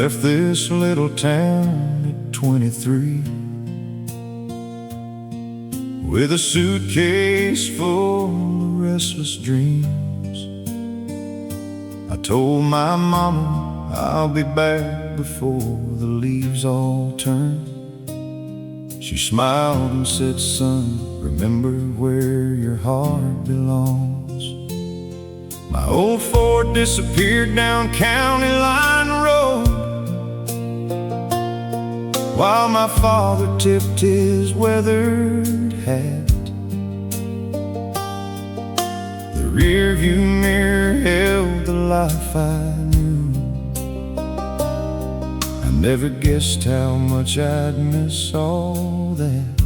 left this little town at 23 with a suitcase full of restless dreams. I told my mama I'll be back before the leaves all turn. She smiled and said, son, remember where your heart belongs. My old Ford disappeared down County Line Road while my father tipped his weathered hat. The rearview mirror held the life I knew. I never guessed how much I'd miss all that.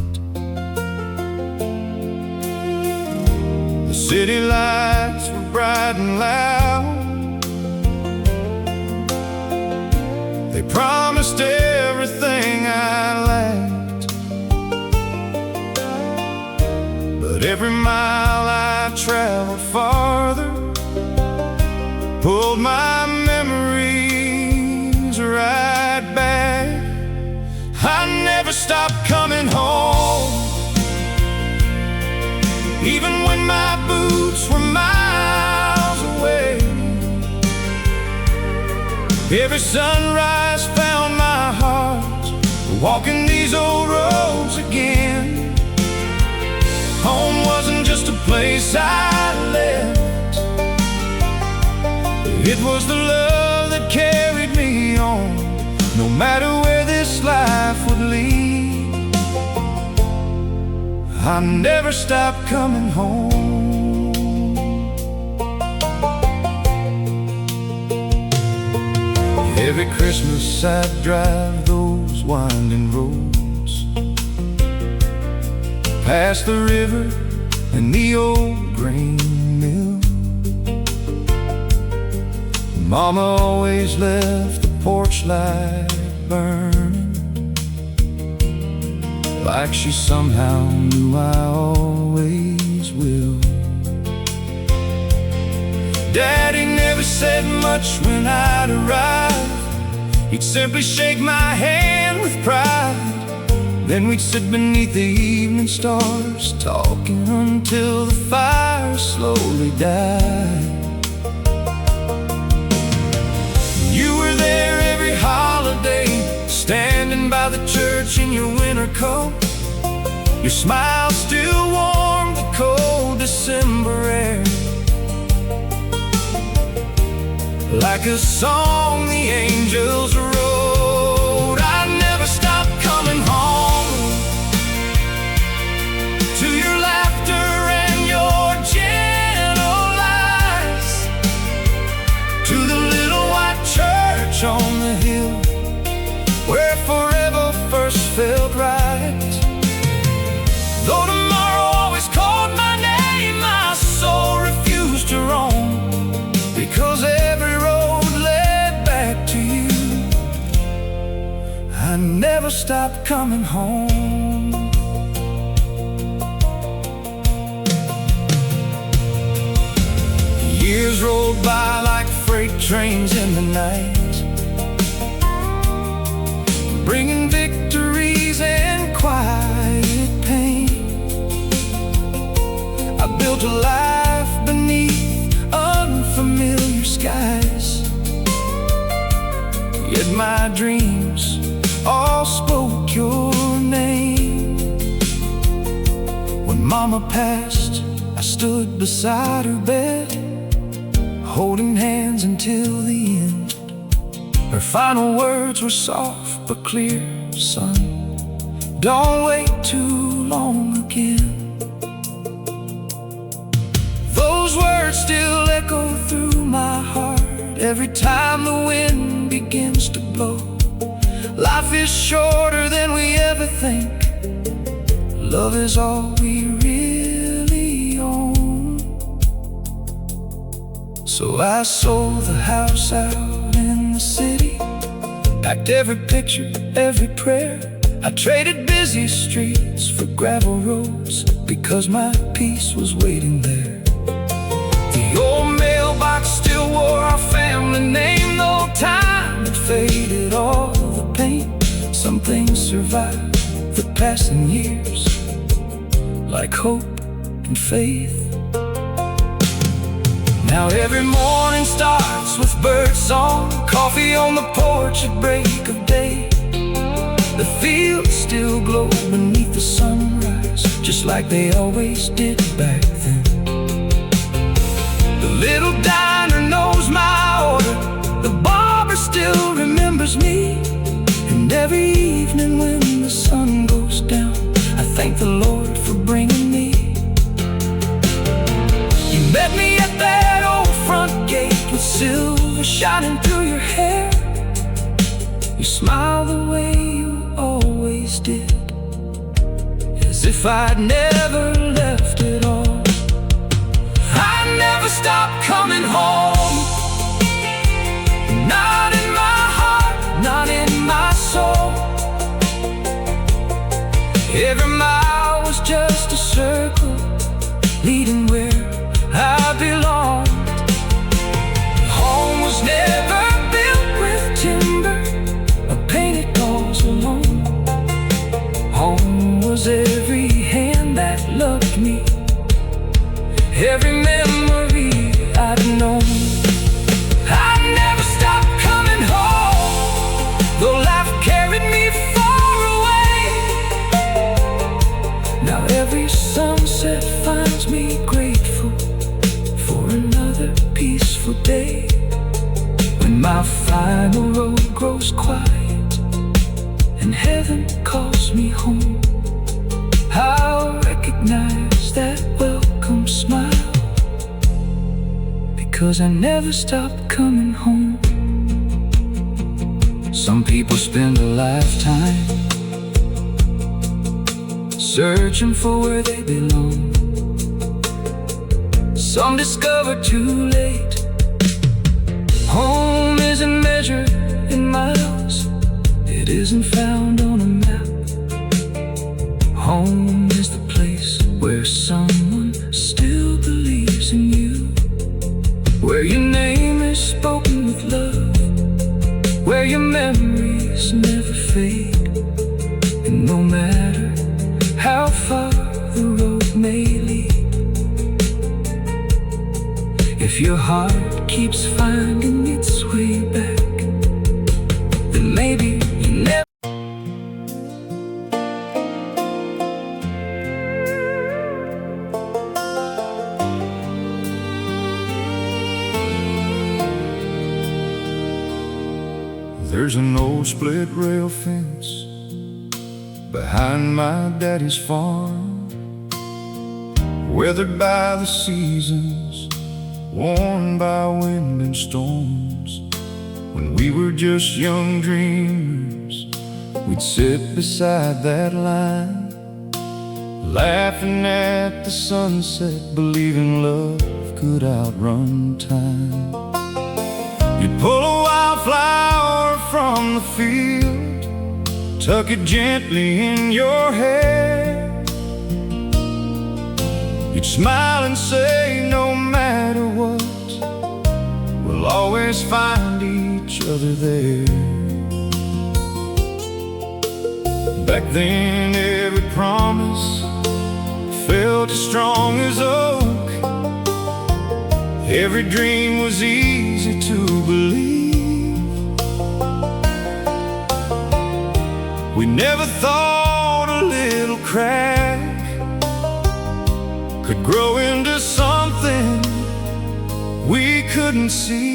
The city lights were bright and loud. They promised everything I lacked, but every mile I traveled farther pulled my memories right back. I never stopped coming home, even when my boots were miles away. Every sunrise found my heart walking these old roads again. Home wasn't just a place I left, it was the love that carried me on, no matter where this life would lead. I never stopped coming home. Every Christmas I'd drive those winding roads, past the river and the old grain mill. Mama always left the porch light burning, like she somehow knew I always will. Daddy never said much when I'd arrive. He'd simply shake my hand with pride. Then we'd sit beneath the evening stars, talking until the fire slowly died. You were there every holiday, standing by the church in your winter coat. Your smile still warmed the cold December air, like a song the angels wrote. I never stopped coming home to your laughter and your gentle lies, to the little white church on the hill where forever first felt right. Though tomorrow always called my name, my soul refused to roam, because every road led back to you. I never stopped coming home. Years rolled by like freight trains in the night, bringing victories and quiet pain. I built a life beneath unfamiliar skies, yet my dreams all spoke your name. When Mama passed, I stood beside her bed, holding hands until the end. Her final words were soft but clear, son, don't wait too long again. Those words still echo through my heart every time the wind begins to blow. Life is shorter than we ever think. Love is all we really own. So I sold the house out in the city, packed every picture, every prayer. I traded busy streets for gravel roads, because my peace was waiting there. The old mailbox still wore our family name, though time had faded all the pain. Some things survive the passing years, like hope and faith. Now every morning starts with birdsong, coffee on the porch at break of day. The fields still glow beneath the sunrise, just like they always did back then. The little diner knows my order, the barber still remembers me. And every evening when the sun goes down, I thank the Lord for bringing me. You met me at that old front gate with silver shining through your hair. You smiled the way you always did, as if I'd never left at all. I never stopped coming home, not in my heart, not in my soul. Every mile was just a circle leading where I belong. Home was never built with timber or painted walls alone. Home was every hand that loved me, every memory I'd known. I never stopped coming home, though life carried me far away. Now every sunset finds me grateful for another peaceful day. When my final road grows quiet and heaven calls me home, I'll recognize that welcome smile, because I never stopped coming home. Some people spend a lifetime searching for where they belong. Some discover too late home isn't measured in miles, it isn't found on a map. Home is the place where someone still believes in you, where your name is spoken with love, where your memories never fade. And no matter how far the road may lead, if your heart keeps finding its way back, then maybe you never. There's an old split rail fence behind my daddy's farm, weathered by the seasons, worn by wind and storms. When we were just young dreamers, we'd sit beside that line, laughing at the sunset, believing love could outrun time. You'd pull a wildflower from the field, tuck it gently in your hair. You'd smile and say, no matter what, we'll always find each other there. Back then every promise felt as strong as oak. Every dream was easy to believe. We never thought a little crack could grow into something we couldn't see.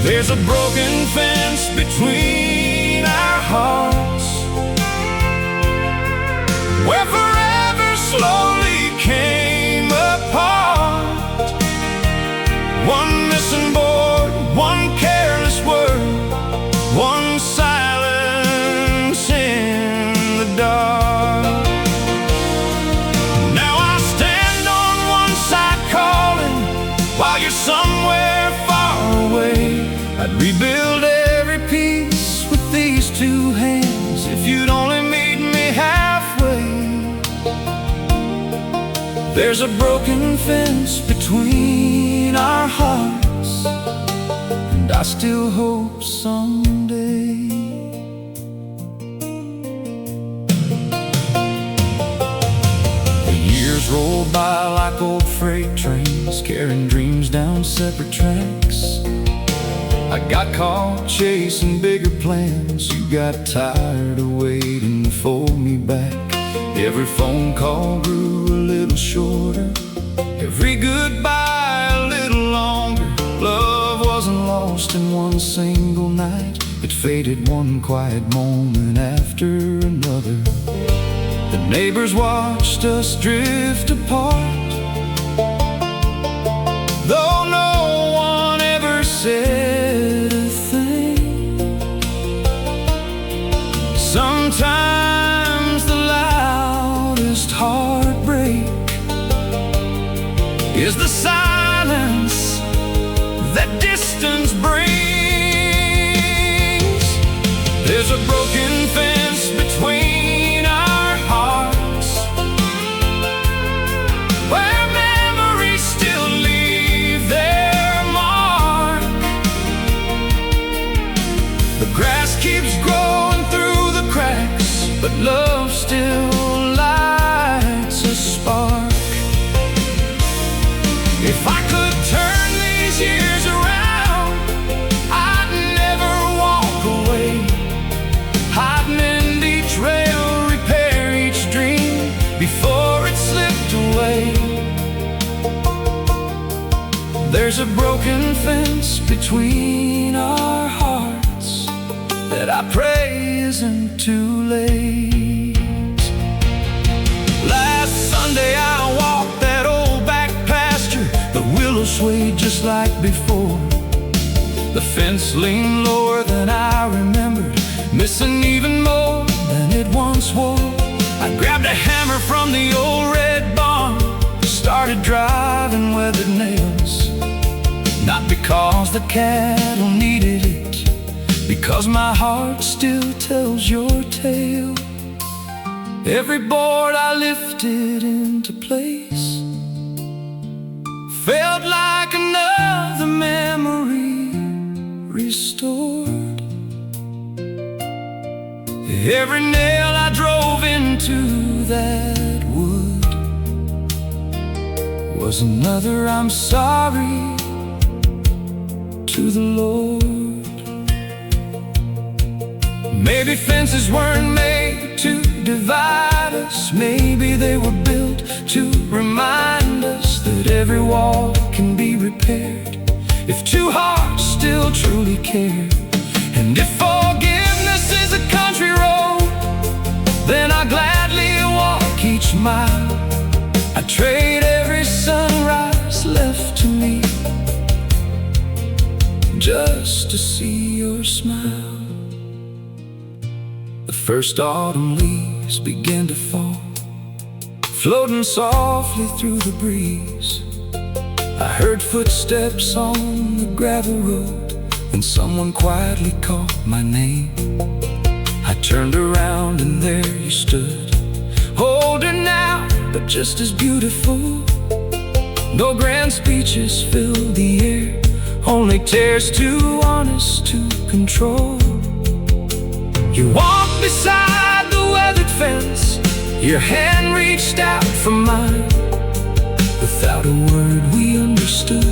There's a broken fence between our hearts, where forever slowly came apart. One missing board, one careless word, one silence in the dark. Now I stand on one side calling, while you're somewhere far away. I'd rebuild every piece with these two hands if you'd only meet me halfway. There's a broken fence between our hearts, and I still hope someday. The years roll by like old freight trains, carrying dreams down separate tracks. I got caught chasing bigger plans. You got tired of waiting to fold me back. Every phone call grew a little shorter, every goodbye a little longer. Love wasn't lost in one single night. It faded one quiet moment after another. The neighbors watched us drift apart, though no one ever said a thing. Sometimes the loudest heartbreak is the silence that distance brings. There's a broken fence between our hearts, where memories still leave their mark. The grass keeps growing through the cracks, but love still lights a spark. If I could turn these years around, I'd never walk away. I'd mend each rail, repair each dream before it slipped away. There's a broken fence between our hearts that I pray isn't too late. Last Sunday I walked that old back pasture. The willows swayed just like before. The fence leaned lower than I remembered, missing even more than it once was. I grabbed a hammer from the old red barn, started driving weathered nails. Not because the cattle needed it, because my heart still tells your tale. Every board I lifted into place felt like another memory restored. Every nail I drove into that wood was another I'm sorry to the Lord. Maybe fences weren't made to divide us. Maybe they were built to remind us that every wall can be repaired if two hearts still truly care. And if forgiveness is a country road, then I gladly walk each mile. I trade every sunrise left to me just to see your smile. The first autumn leaves begin to fall, floating softly through the breeze. I heard footsteps on the gravel road, and someone quietly called my name. I turned around and there you stood, older now, but just as beautiful. No grand speeches filled the air, only tears too honest to control. You walked beside the weathered fence, your hand reached out for mine. Without a word we understood.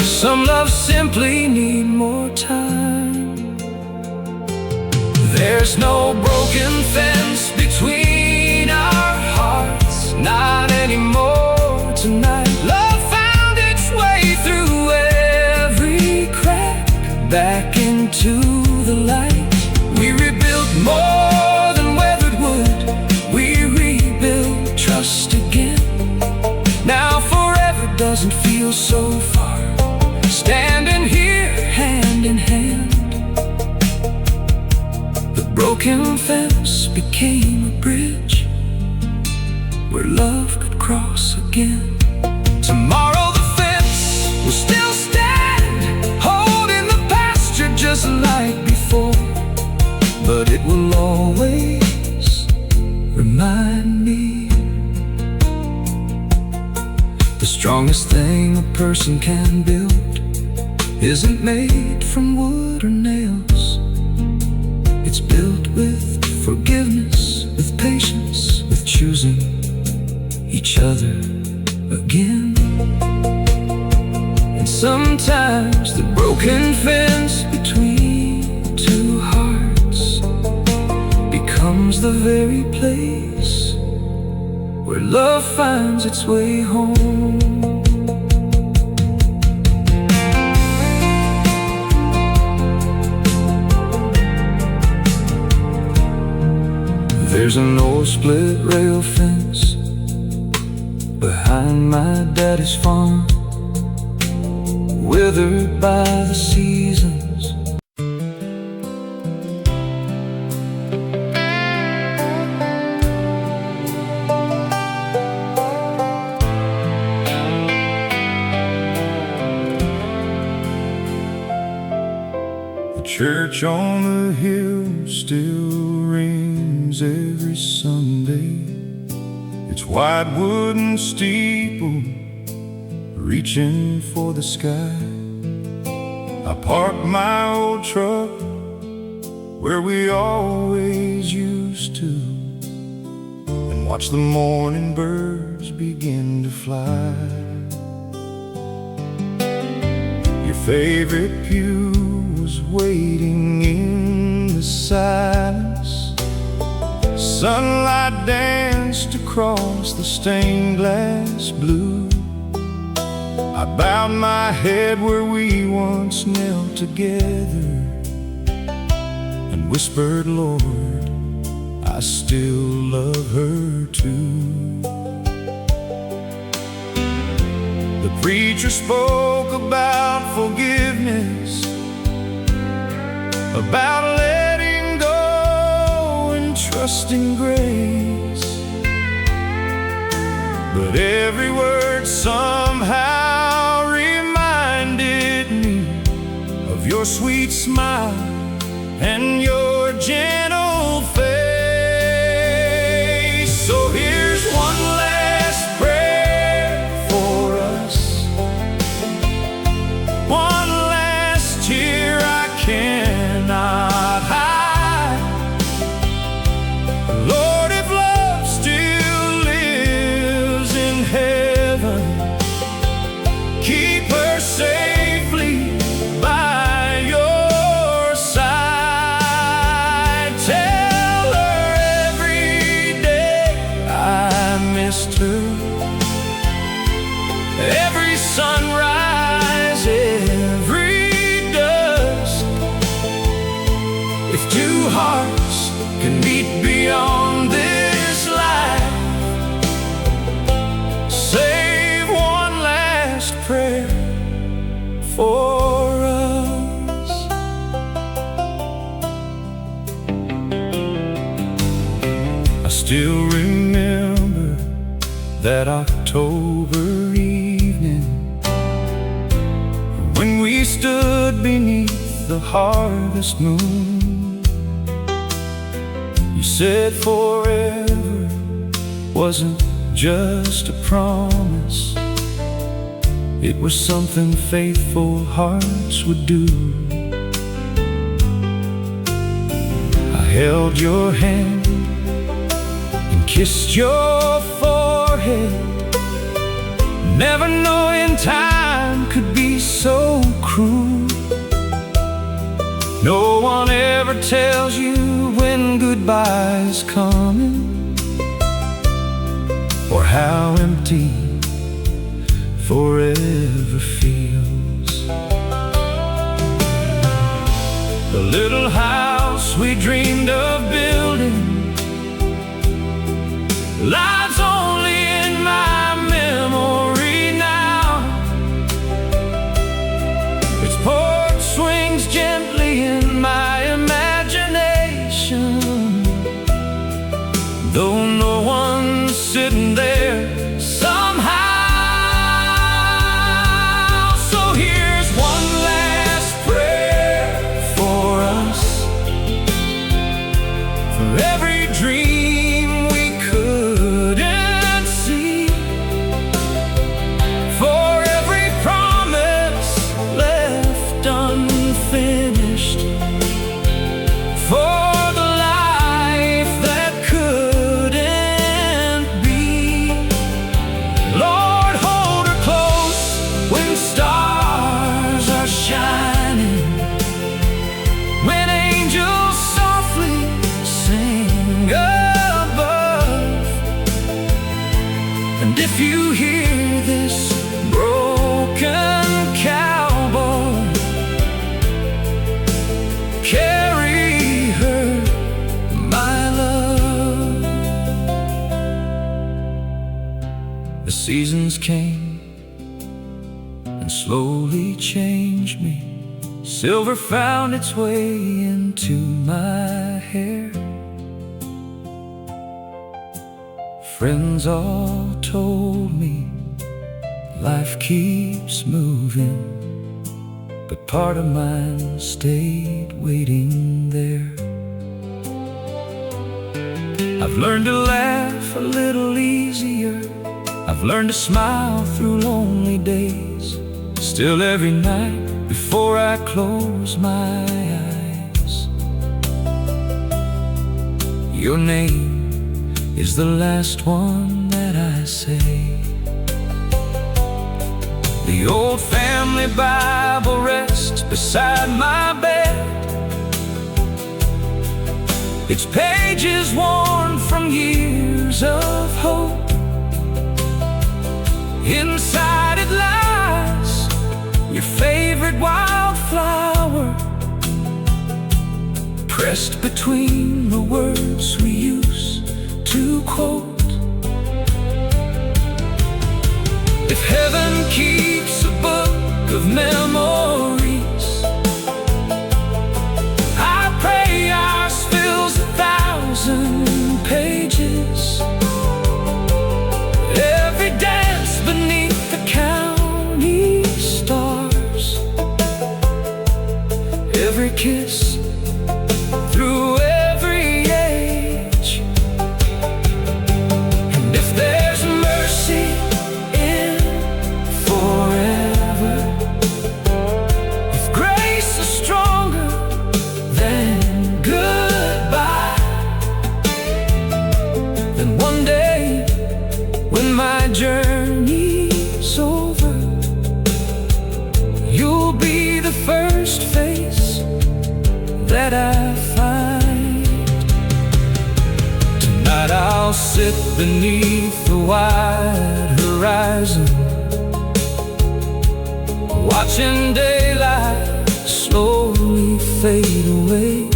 Some loves simply need more time. There's no broken fence between our hearts, not anymore tonight. Love found its way through every crack, back into the light. We rebuilt more than weathered wood. We rebuilt trust again. Now forever doesn't feel so far, standing here hand in hand. The broken fence became a bridge where love could cross again. Tomorrow the fence will still stand, holding the pasture just like before. But it will always remind me the strongest thing a person can build isn't made with forgiveness, with patience, with choosing each other again. And sometimes the broken fence between two hearts becomes the very place where love finds its way home. There's an old split rail fence behind my daddy's farm, withered by the seasons. The church on the hill still rings every Sunday. Its white wooden steeple reaching for the sky. I park my old truck where we always used to, and watch the morning birds begin to fly. Your favorite pew was waiting in the silence. Sunlight danced across the stained glass blue. I bowed my head where we once knelt together and whispered, Lord, I still love her too. The preacher spoke about forgiveness, about letting go and trusting grace. But every word somehow reminded me of your sweet smile and your gentle face. So here's one last prayer for us, one last tear I cannot hide. Lord, if love still lives in heaven, keep her safely by your side. Tell her every day I missed her, every sunrise, every dusk. If two hearts can meet beyond this life, save one last prayer for us. I still remember that October evening when we stood beneath the harvest moon. You said forever wasn't just a promise, it was something faithful hearts would do. I held your hand and kissed your forehead, never knowing time could be so cruel. No one ever tells you when goodbye's coming, or how empty forever feels. The little house we dreamed of building lies only in my memory now. Its porch swings gently in my imagination, though no one's sitting there somehow. So here's one last prayer for us, for every dream we could seasons came and slowly changed me. Silver found its way into my hair. Friends all told me life keeps moving, but part of mine stayed waiting there. I've learned to laugh a little easier. I've learned to smile through lonely days. Still every night before I close my eyes, your name is the last one that I say. The old family Bible rests beside my bed. Its pages worn from years of hope. Inside it lies your favorite wildflower, pressed between the words we used to quote. If heaven keeps a book of memories, I pray ours fills 1,000 pages. Every dance beneath the county stars, every kiss through every age. And if there's mercy in forever, if grace is stronger than goodbye, then one day when my journey's over, you'll be the first face that I find. Tonight I'll sit beneath the wide horizon, watching daylight slowly fade away.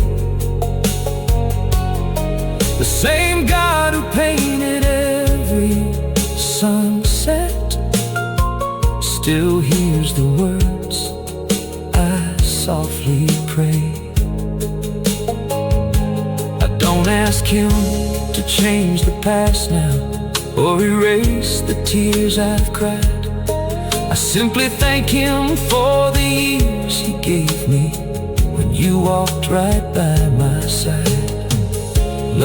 The same God who painted every sunset still hears the words I softly pray. I don't ask him to change the past now or erase the tears I've cried. I simply thank him for the years he gave me when you walked right by my side.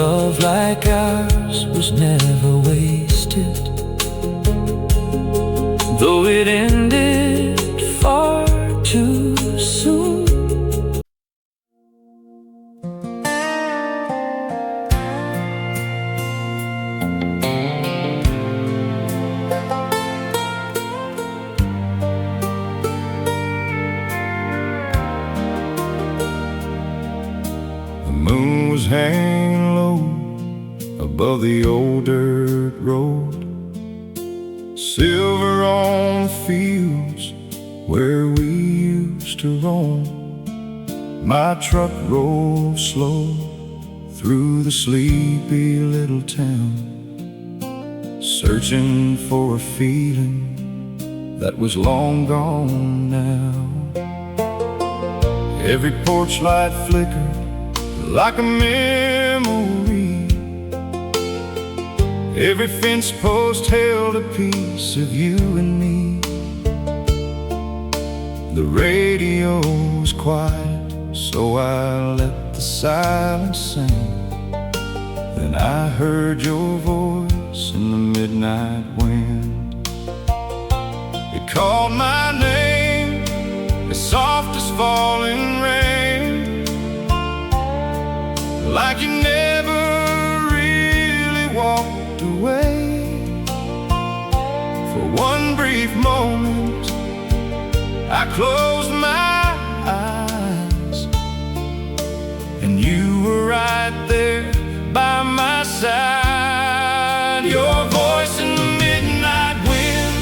Love like ours was never wasted, though it ended far too soon. The moon was hanging low above the old dirt road, silver on the fields where we used to roam. My truck rolled slow through the sleepy little town, searching for a feeling that was long gone now. Every porch light flickered like a memory. Every fence post held a piece of you and me. The radio was quiet, so I let the silence sing. Then I heard your voice in the midnight wind. It called my name as soft as falling rain, like you never really walked away. For one brief moment I closed my eyes, and you were right there by my side. Your voice in the midnight wind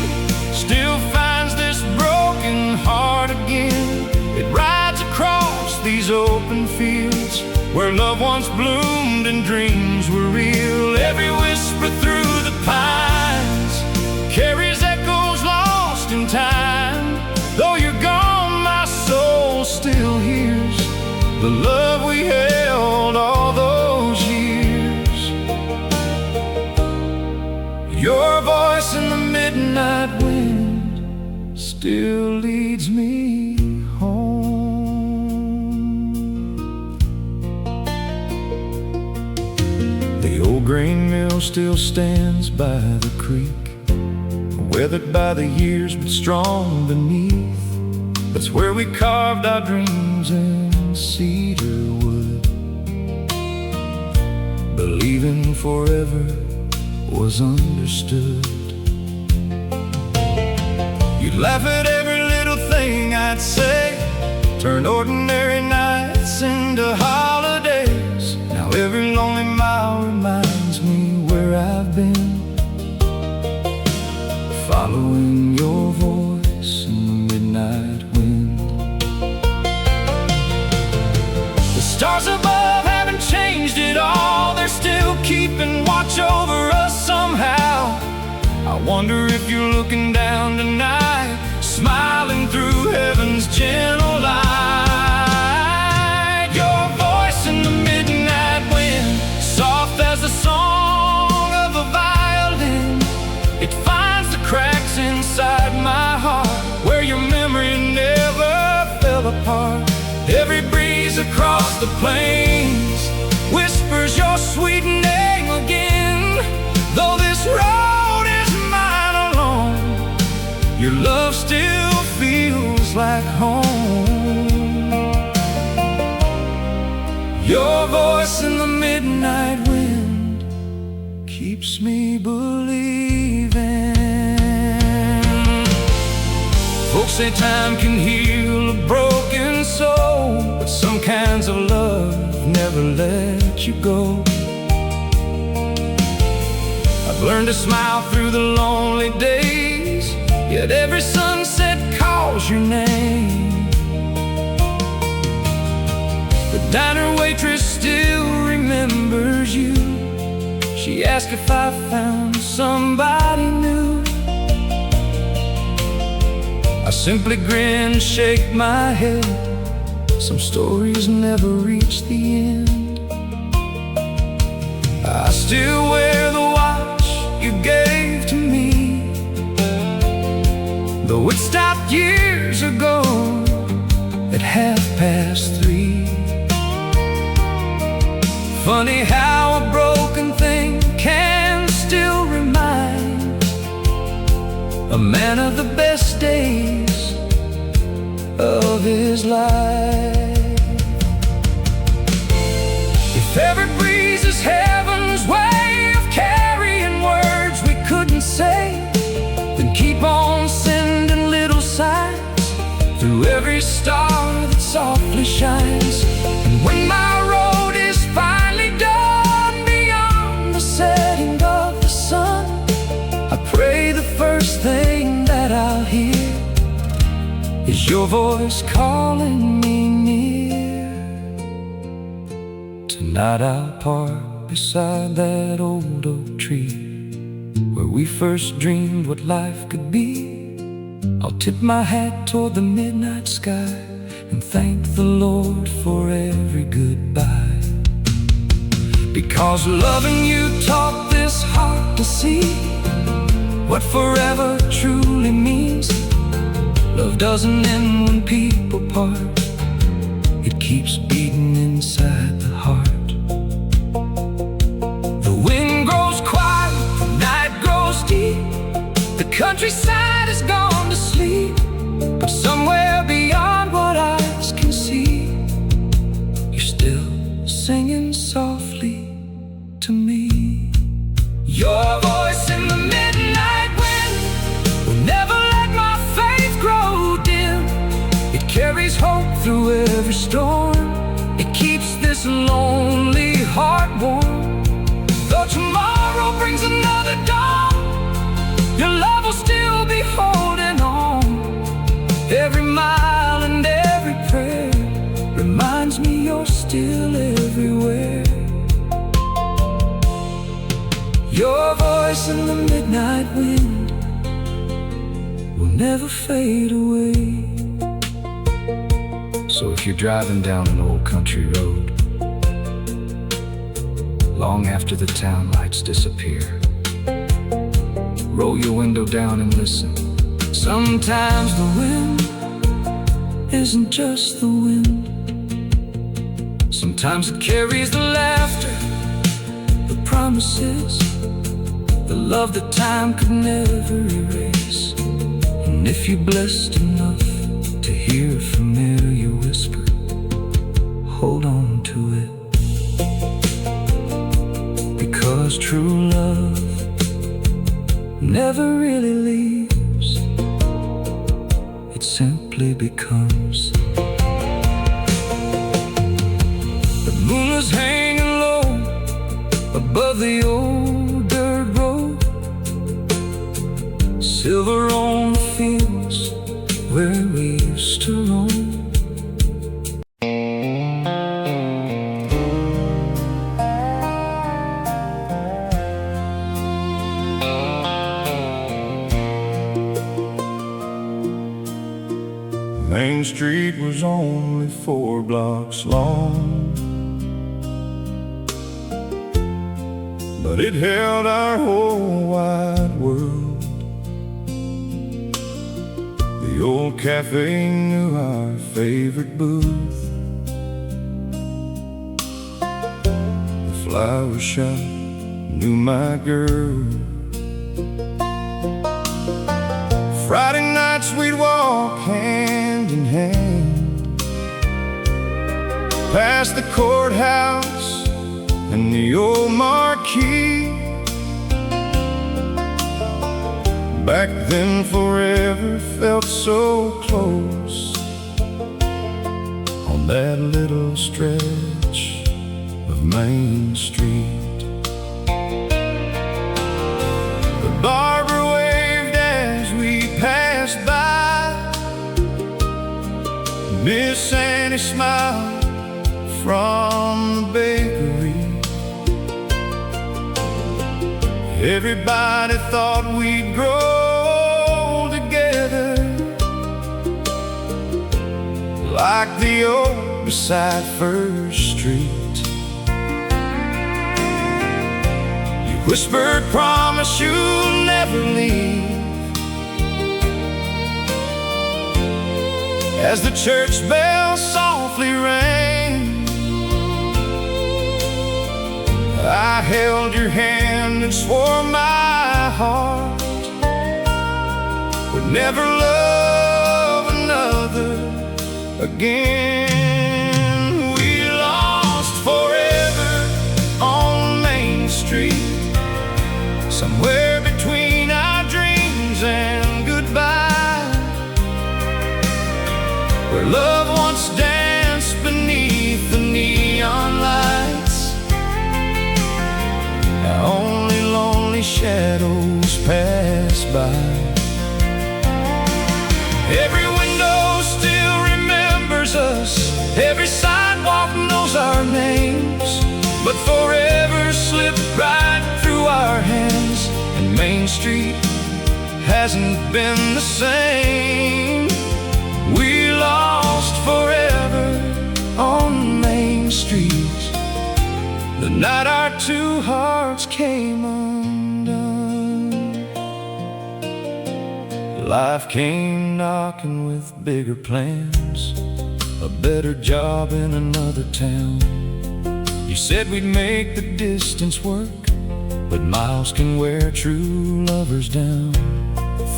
still finds this broken heart again. It rides across these open fields where love once bloomed and dreams were real. Every whisper through the pines carries grain mill still stands by the creek, weathered by the years but strong beneath. That's where we carved our dreams in cedar wood, believing forever was understood. You'd laugh at every little thing I'd say, turn ordinary nights into holidays. Now every lonely mile reminds me where I've been, following your voice in the midnight wind. The stars above haven't changed at all, they're still keeping watch over us somehow. I wonder if you're looking down tonight, smiling through heaven's gentle light. Your voice in the midnight wind, soft as the song of a violin. It finds the cracks inside my heart, where your memory never fell apart. Every breeze across the plains whispers your sweet name again. Though this road is mine alone, your love still feels like home. Your voice in the midnight wind keeps me believing. Folks say time can heal a broken soul, but some kinds of love never let you go. I've learned to smile through the lonely days, yet every sunset calls your name. The diner waitress still remembers you. She asked if I found somebody new. I simply grin, shake my head. Some stories never reach the end. I still wear the watch you gave to me, though it stopped years ago at 3:30. Funny how a broken thing can still remind a man of the best days of his life. If every breeze is heaven's way of carrying words we couldn't say, then keep on sending little signs through every star that softly shines. And when my road is finally done beyond the setting of the sun, I pray the first thing that I'll hear is your voice calling me near. Tonight I'll park beside that old oak tree, where we first dreamed what life could be. I'll tip my hat toward the midnight sky and thank the Lord for every goodbye. Because loving you taught this heart to see what forever truly means. Love doesn't end when people part, it keeps beating inside the heart. The wind grows quiet, the night grows deep, the countryside has gone to sleep, but somewhere beyond what eyes can see, you're still singing softly to me. Your voice in the midnight wind will never let my faith grow dim. It carries hope through every storm, it keeps this lonely heart warm. Though tomorrow brings another dawn, your love will still be holding on. Every mile and every prayer reminds me you're still everywhere. Your voice in the midnight wind will never fade away. So if you're driving down an old country road, long after the town lights disappear, roll your window down and listen. Sometimes the wind isn't just the wind. Sometimes it carries the laughter, the promises, the love that time could never erase. And if you're blessed enough to hear a familiar whisper, hold on to it. Because true love never really leaves, it simply becomes. The moon was hanging low above the old dirt road, silver on the fields where we used to roam. Main Street was only 4 blocks long, but it held our whole wide world. The old cafe knew our favorite booth. The flower shop knew my girl. Friday nights we'd walk hand in hand past the courthouse and the old marquee. Back then forever felt so close on that little stretch of Main Street. The barber waved as we passed by, Miss Annie smiled from the bakery. Everybody thought we'd grow together like the oak beside First Street. You whispered, promise you'll never leave, as the church bell softly rang. I held your hand and swore my heart would never love another again. We lost forever on Main Street, somewhere between our dreams and goodbye, where love once danced beneath the neon lights. Now only lonely shadows pass by. Every window still remembers us, every sidewalk knows our names, but forever slipped right through our hands, and Main Street hasn't been the same. We lost forever on Main Street, the night our two hearts came undone. Life came knocking with bigger plans, a better job in another town. You said we'd make the distance work, but miles can wear true lovers down.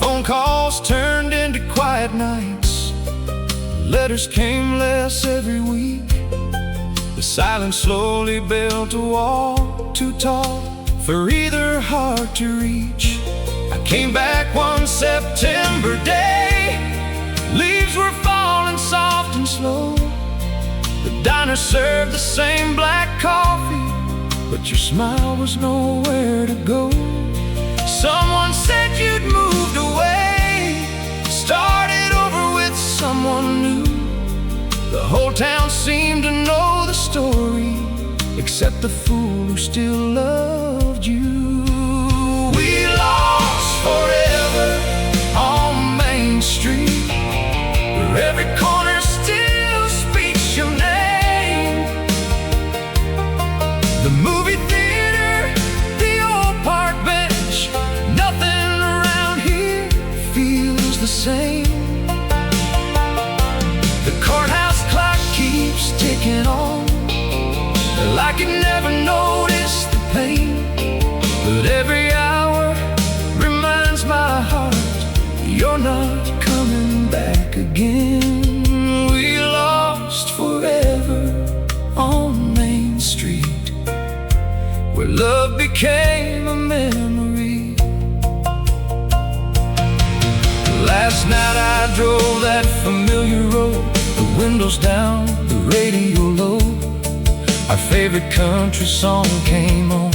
Phone calls turned into quiet nights, letters came less every week. The silence slowly built a wall too tall for either heart to reach. I came back one September day, leaves were falling soft and slow. The diner served the same black coffee, but your smile was nowhere to go. Someone said you'd moved away, started over with someone new. The whole town seemed to know the story, except the fool who still loved you. We lost forever on Main Street, where every corner still speaks your name. The movie theater, the old park bench, nothing around here feels the same. The courthouse clock keeps ticking on, like it never noticed the pain, but every hour reminds my heart you're not coming back again. We lost forever on Main Street, where love became a memory. Last night I drove that familiar road, the windows down, the radio low. Our favorite country song came on,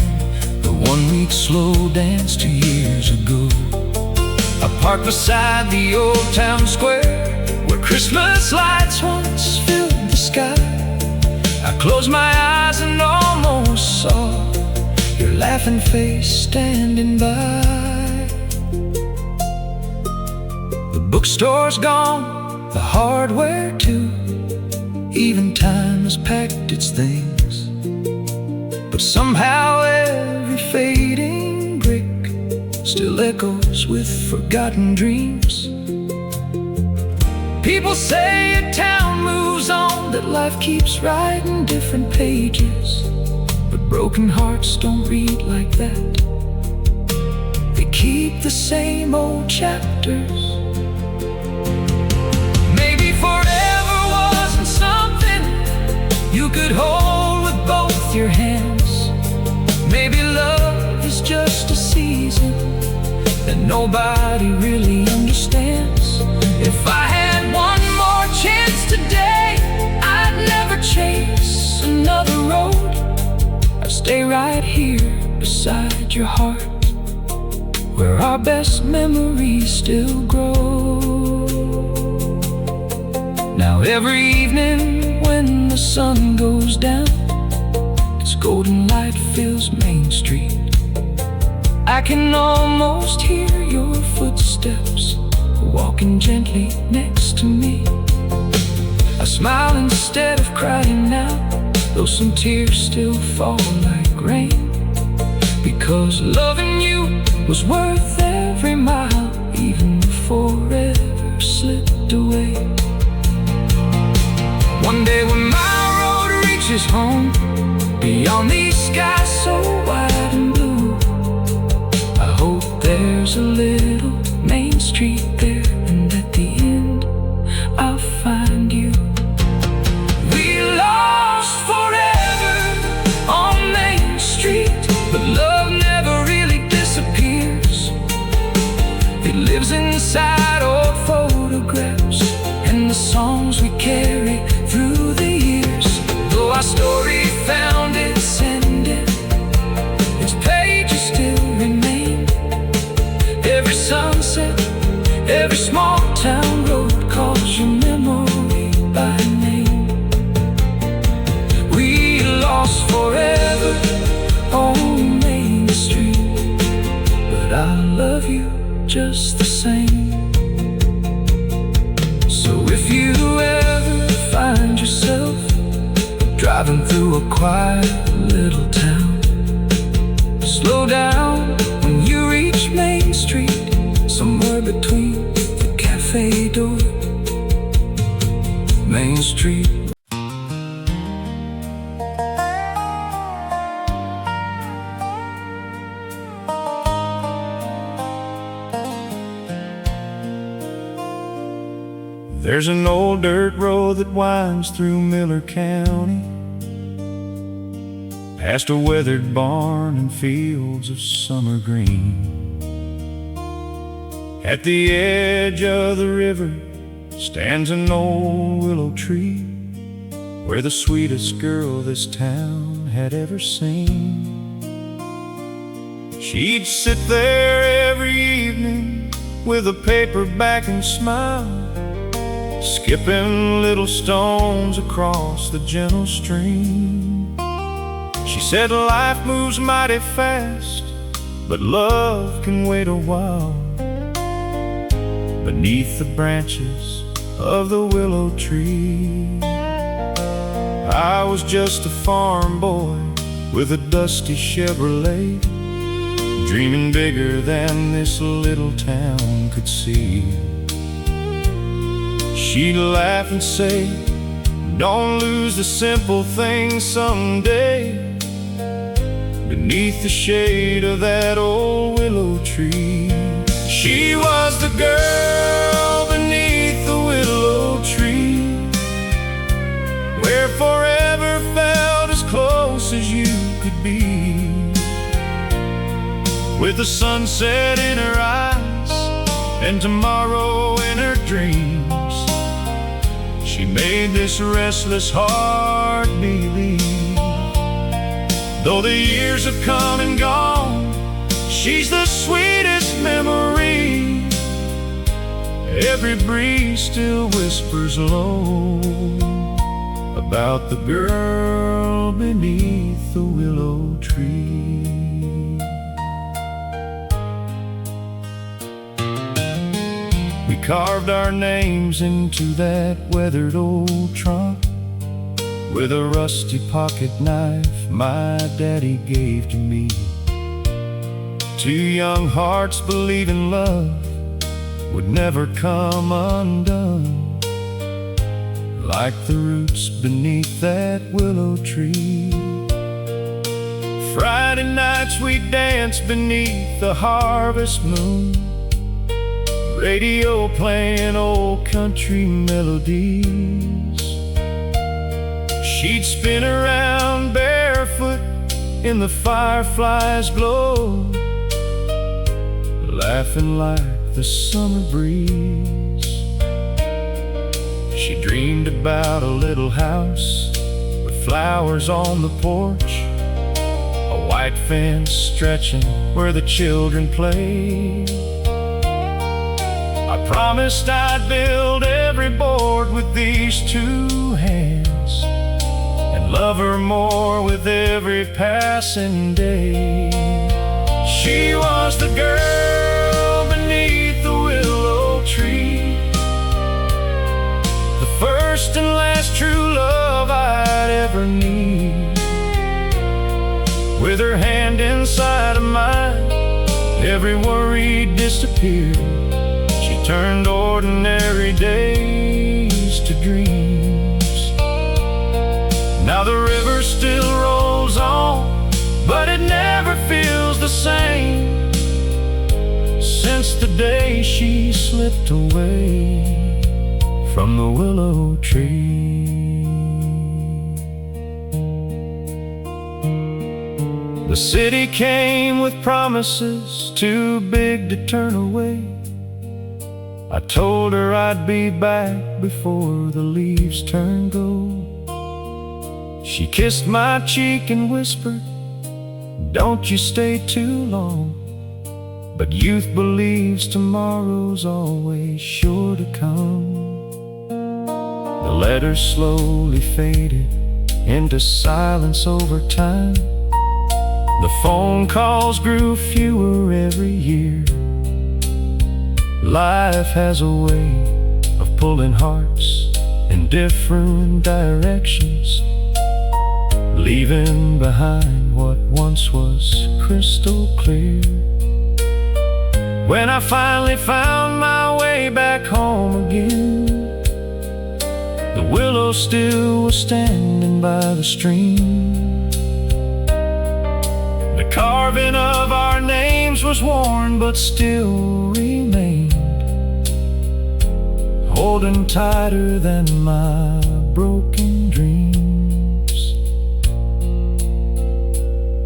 the one we'd slow dance 2 years ago. I parked beside the old town square, where Christmas lights once filled the sky. I closed my eyes and almost saw your laughing face standing by. The bookstore's gone, the hardware too, even time has packed its things. But somehow every fading brick still echoes with forgotten dreams. People say a town moves on, that life keeps writing different pages. But broken hearts don't read like that. They keep the same old chapters. Maybe forever wasn't something you could hold with both your hands. Maybe love is just a season that nobody really understands. If I had one more chance today, I'd never chase another road. I'd stay right here beside your heart, where our best memories still grow. Now every evening when the sun goes down, its golden light fills Main Street. I can almost hear your footsteps walking gently next to me. I smile instead of crying now, though some tears still fall like rain. Because loving you was worth every mile, even before forever slipped away. One day when my road reaches home, beyond these skies so wide and blue, I hope there's a little Main Street there, and at the end I'll find you. We lost forever on Main Street, but love never really disappears. It lives inside old photographs and the songs we carry through the years. Though our story found its ending, its pages still remain. Every sunset, every small town road calls your memory by name. We lost forever on Main Street, but I love you just the same. So if you ever find yourself driving through a quiet little town, slow down when you reach Main Street, somewhere between the cafe door, Main Street. There's an old dirt road that winds through Miller County, past a weathered barn and fields of summer green. At the edge of the river stands an old willow tree, where the sweetest girl this town had ever seen. She'd sit there every evening with a paperback and smile, skipping little stones across the gentle stream. She said life moves mighty fast, but love can wait a while, beneath the branches of the willow tree. I was just a farm boy with a dusty Chevrolet, dreaming bigger than this little town could see. She'd laugh and say, don't lose the simple things someday. beneath the shade of that old willow tree. She was the girl beneath the willow tree, where forever felt as close as you could be. With the sunset in her eyes and tomorrow in her dreams, she made this restless heart believe. Though the years have come and gone, she's the sweetest memory. Every breeze still whispers low about the girl beneath the willow tree. We carved our names into that weathered old trunk with a rusty pocket knife my daddy gave to me. Two young hearts believing love would never come undone, like the roots beneath that willow tree. Friday nights we danced beneath the harvest moon, radio playing old country melodies. She'd spin around barefoot in the fireflies' glow, laughing like the summer breeze. She dreamed about a little house with flowers on the porch, a white fence stretching where the children played. I promised I'd build every board with these two hands, and love her more with every passing day. She was the girl beneath the willow tree, the first and last true love I'd ever need. With her hand inside of mine, every worry disappeared. She turned ordinary days to dreams. Now the river still rolls on, but it never feels the same since the day she slipped away from the willow tree. The city came with promises too big to turn away. I told her I'd be back before the leaves turned gold. She kissed my cheek and whispered, "Don't you stay too long." But youth believes tomorrow's always sure to come. The letters slowly faded into silence over time. The phone calls grew fewer every year. Life has a way of pulling hearts in different directions, leaving behind what once was crystal clear. When I finally found my way back home again, the willow still was standing by the stream. The carving of our names was worn but still remained, holding tighter than my broken dreams.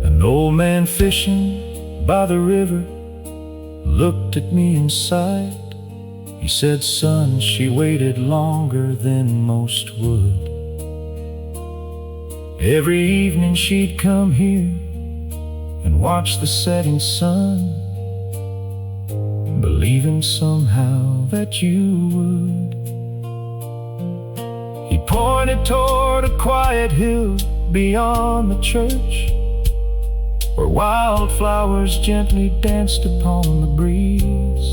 An old man fishing by the river looked at me and sighed. He said, "Son, she waited longer than most would. Every evening she'd come here and watch the setting sun, believing somehow that you would." He pointed toward a quiet hill beyond the church, where wildflowers gently danced upon the breeze.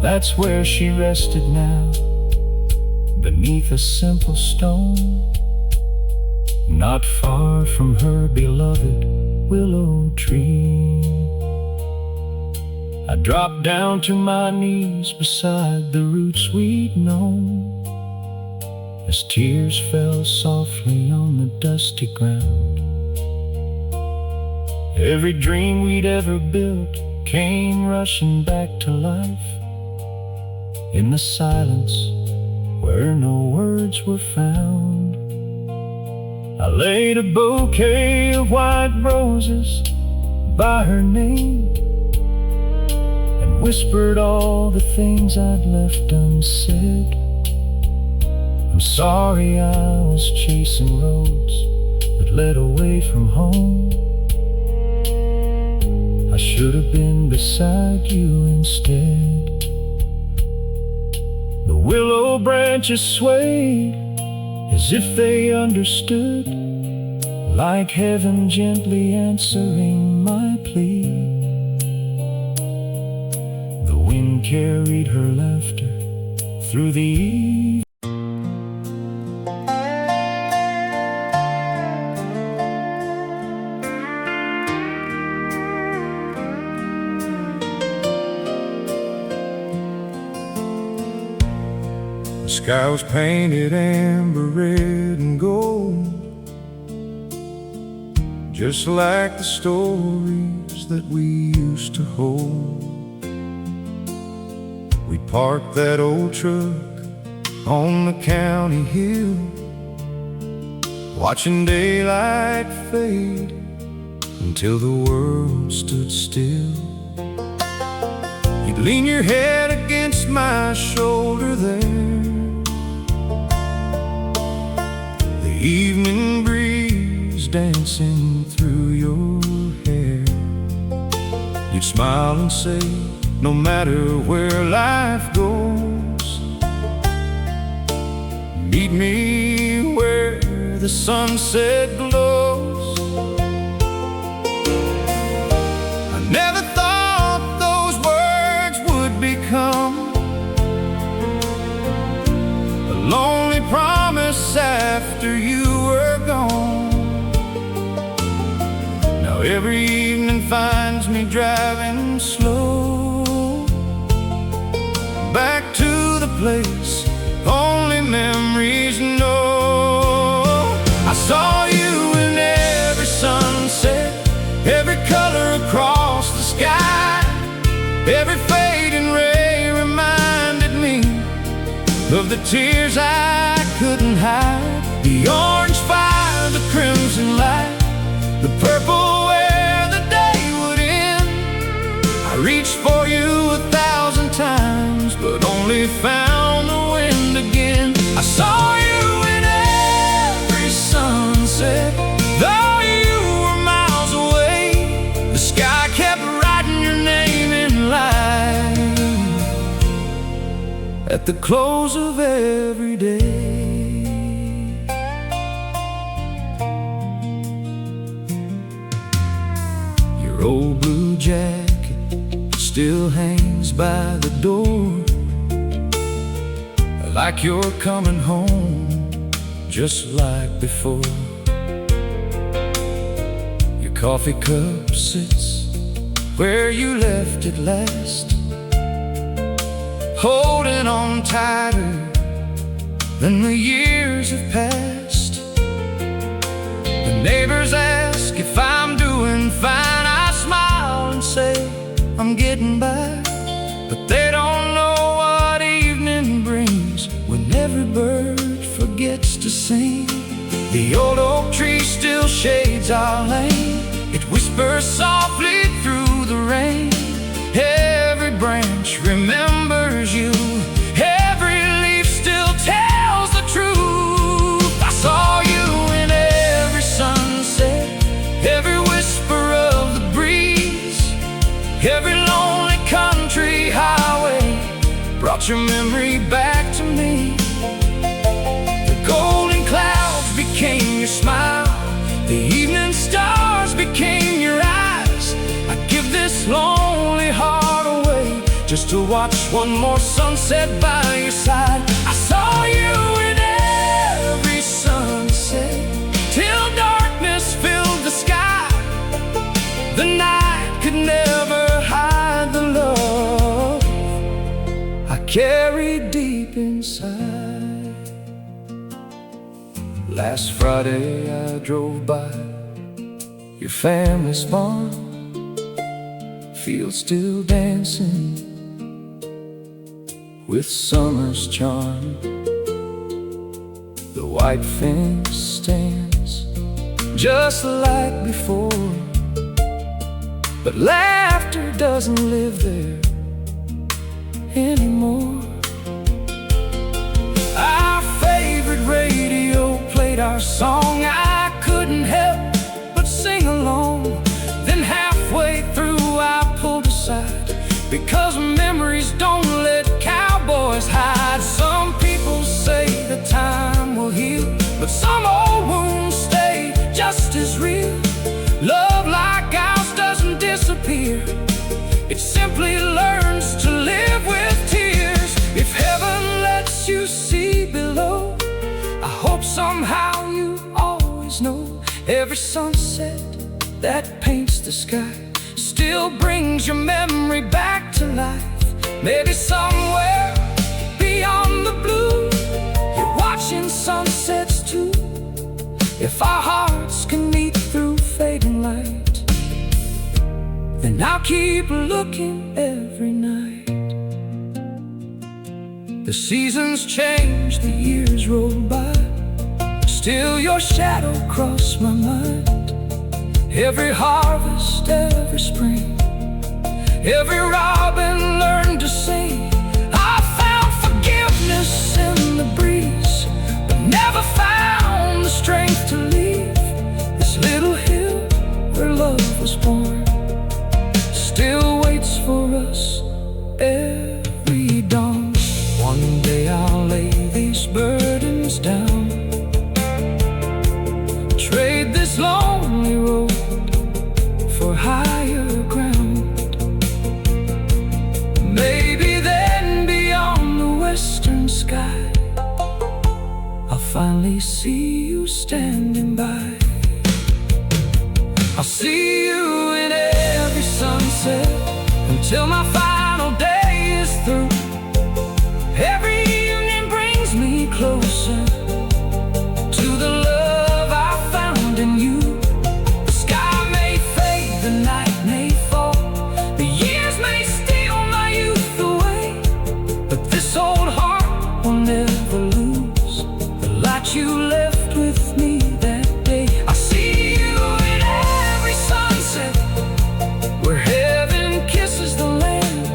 That's where she rested now, beneath a simple stone, not far from her beloved willow tree. I dropped down to my knees beside the roots we'd known, as tears fell softly on the dusty ground. Every dream we'd ever built came rushing back to life in the silence where no words were found. I laid a bouquet of white roses by her name and whispered all the things I'd left unsaid. I'm sorry I was chasing roads that led away from home. I should have been beside you instead. The willow branches swayed as if they understood, like heaven gently answering my plea. The wind carried her laughter through the evening. The sky was painted amber red and gold, just like the stories that we used to hold. We parked that old truck on the county hill, watching daylight fade until the world stood still. You'd lean your head against my shoulder there, the evening breeze dancing through your hair. You'd smile and say, no matter where life goes, meet me where the sunset glows. I never thought those words would become a lonely promise after you were gone. Now every evening finds me driving slow back to the place only memories know. I saw you in every sunset, every color across the sky. Every fading ray reminded me of the tears I couldn't hide. The orange fire, the crimson light, the purple where the day would end. I reached for you 1,000 times, but only found the wind again. I saw you in every sunset, though you were miles away. The sky kept writing your name in light at the close of every day. Your old blue jacket still hangs by the door, like you're coming home, just like before. Your coffee cup sits where you left it last, holding on tighter than the years have passed. The neighbors ask if I'm doing fine. I smile and say I'm getting by, but they don't know what evening brings when every bird forgets to sing. The old oak tree still shades our lane, it whispers softly through the rain. Every branch remembers you, every leaf still tells the truth. I saw you in every sunset, every whisper of the breeze, every lonely country highway brought your memory back to me. The golden clouds became your smile, the evening stars became your eyes. I'd give this lonely heart away just to watch one more sunset by your side. I saw you in every sunset till darkness filled the sky. The night could never hide the love I carried deep inside. Last Friday I drove by your family's farm, fields still dancing with summer's charm. The white fence stands just like before, but laughter doesn't live there anymore. Our favorite radio played our song. I couldn't help but sing along. Then halfway through I pulled aside, because memories don't let cowboys hide. Some people say that time will heal, but some old wounds stay just as real. Love like ours doesn't disappear, it simply learns to live with tears. If heaven lets you see below, I hope somehow you always know every sunset that paints the sky still brings your memory back to life. Maybe somewhere beyond the blue you're watching sunsets too. If our hearts can meet through fading light, then I'll keep looking every night. The seasons change, the years roll by, still your shadow cross my mind. Every harvest, every spring, every robin learned to sing. I found forgiveness in the breeze, but never found the strength to leave this little hill where love was born. Still waits for us every dawn. One day I'll lay these burdens down, trade this lonely road for higher ground. Maybe then beyond the western sky I'll finally see you standing by. I'll see you in every sunset until my final day is through. Every evening brings me closer to the love I found in you. The sky may fade, the night may fall, the years may steal my youth away, but this old heart will never lose the light you left with me that day. I see you in every sunset where heaven kisses the land,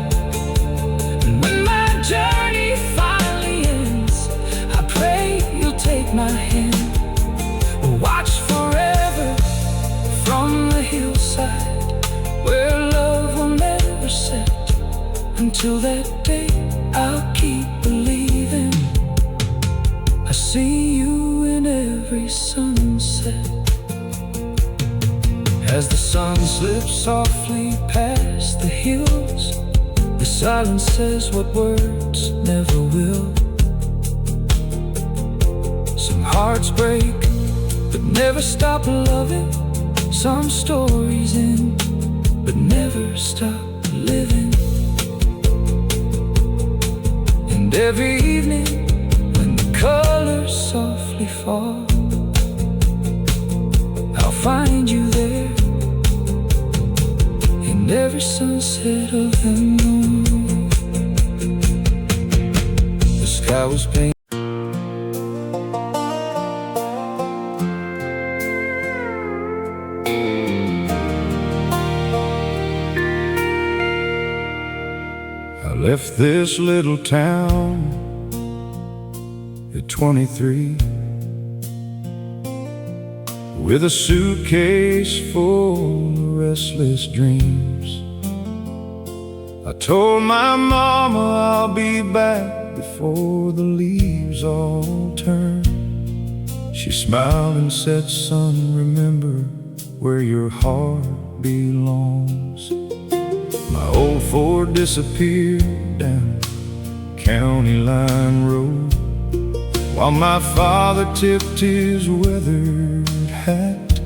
and when my journey finally ends, I pray you'll take my hand. We'll watch forever from the hillside where love will never set. Until that day I'll keep believing. I see you in every sunset. As the sun slips softly past the hills, the silence says what words never will. Some hearts break but never stop loving. Some stories end but never stop living. And every evening when the colors softly fall, I'll find you there in every sunset of the moon. The sky was painted. I left this little town at 23 with a suitcase full of restless dreams. I told my mama I'll be back before the leaves all turn. She smiled and said, son, remember where your heart belongs. My old Ford disappeared down County Line Road, while my father tipped his weathered hat.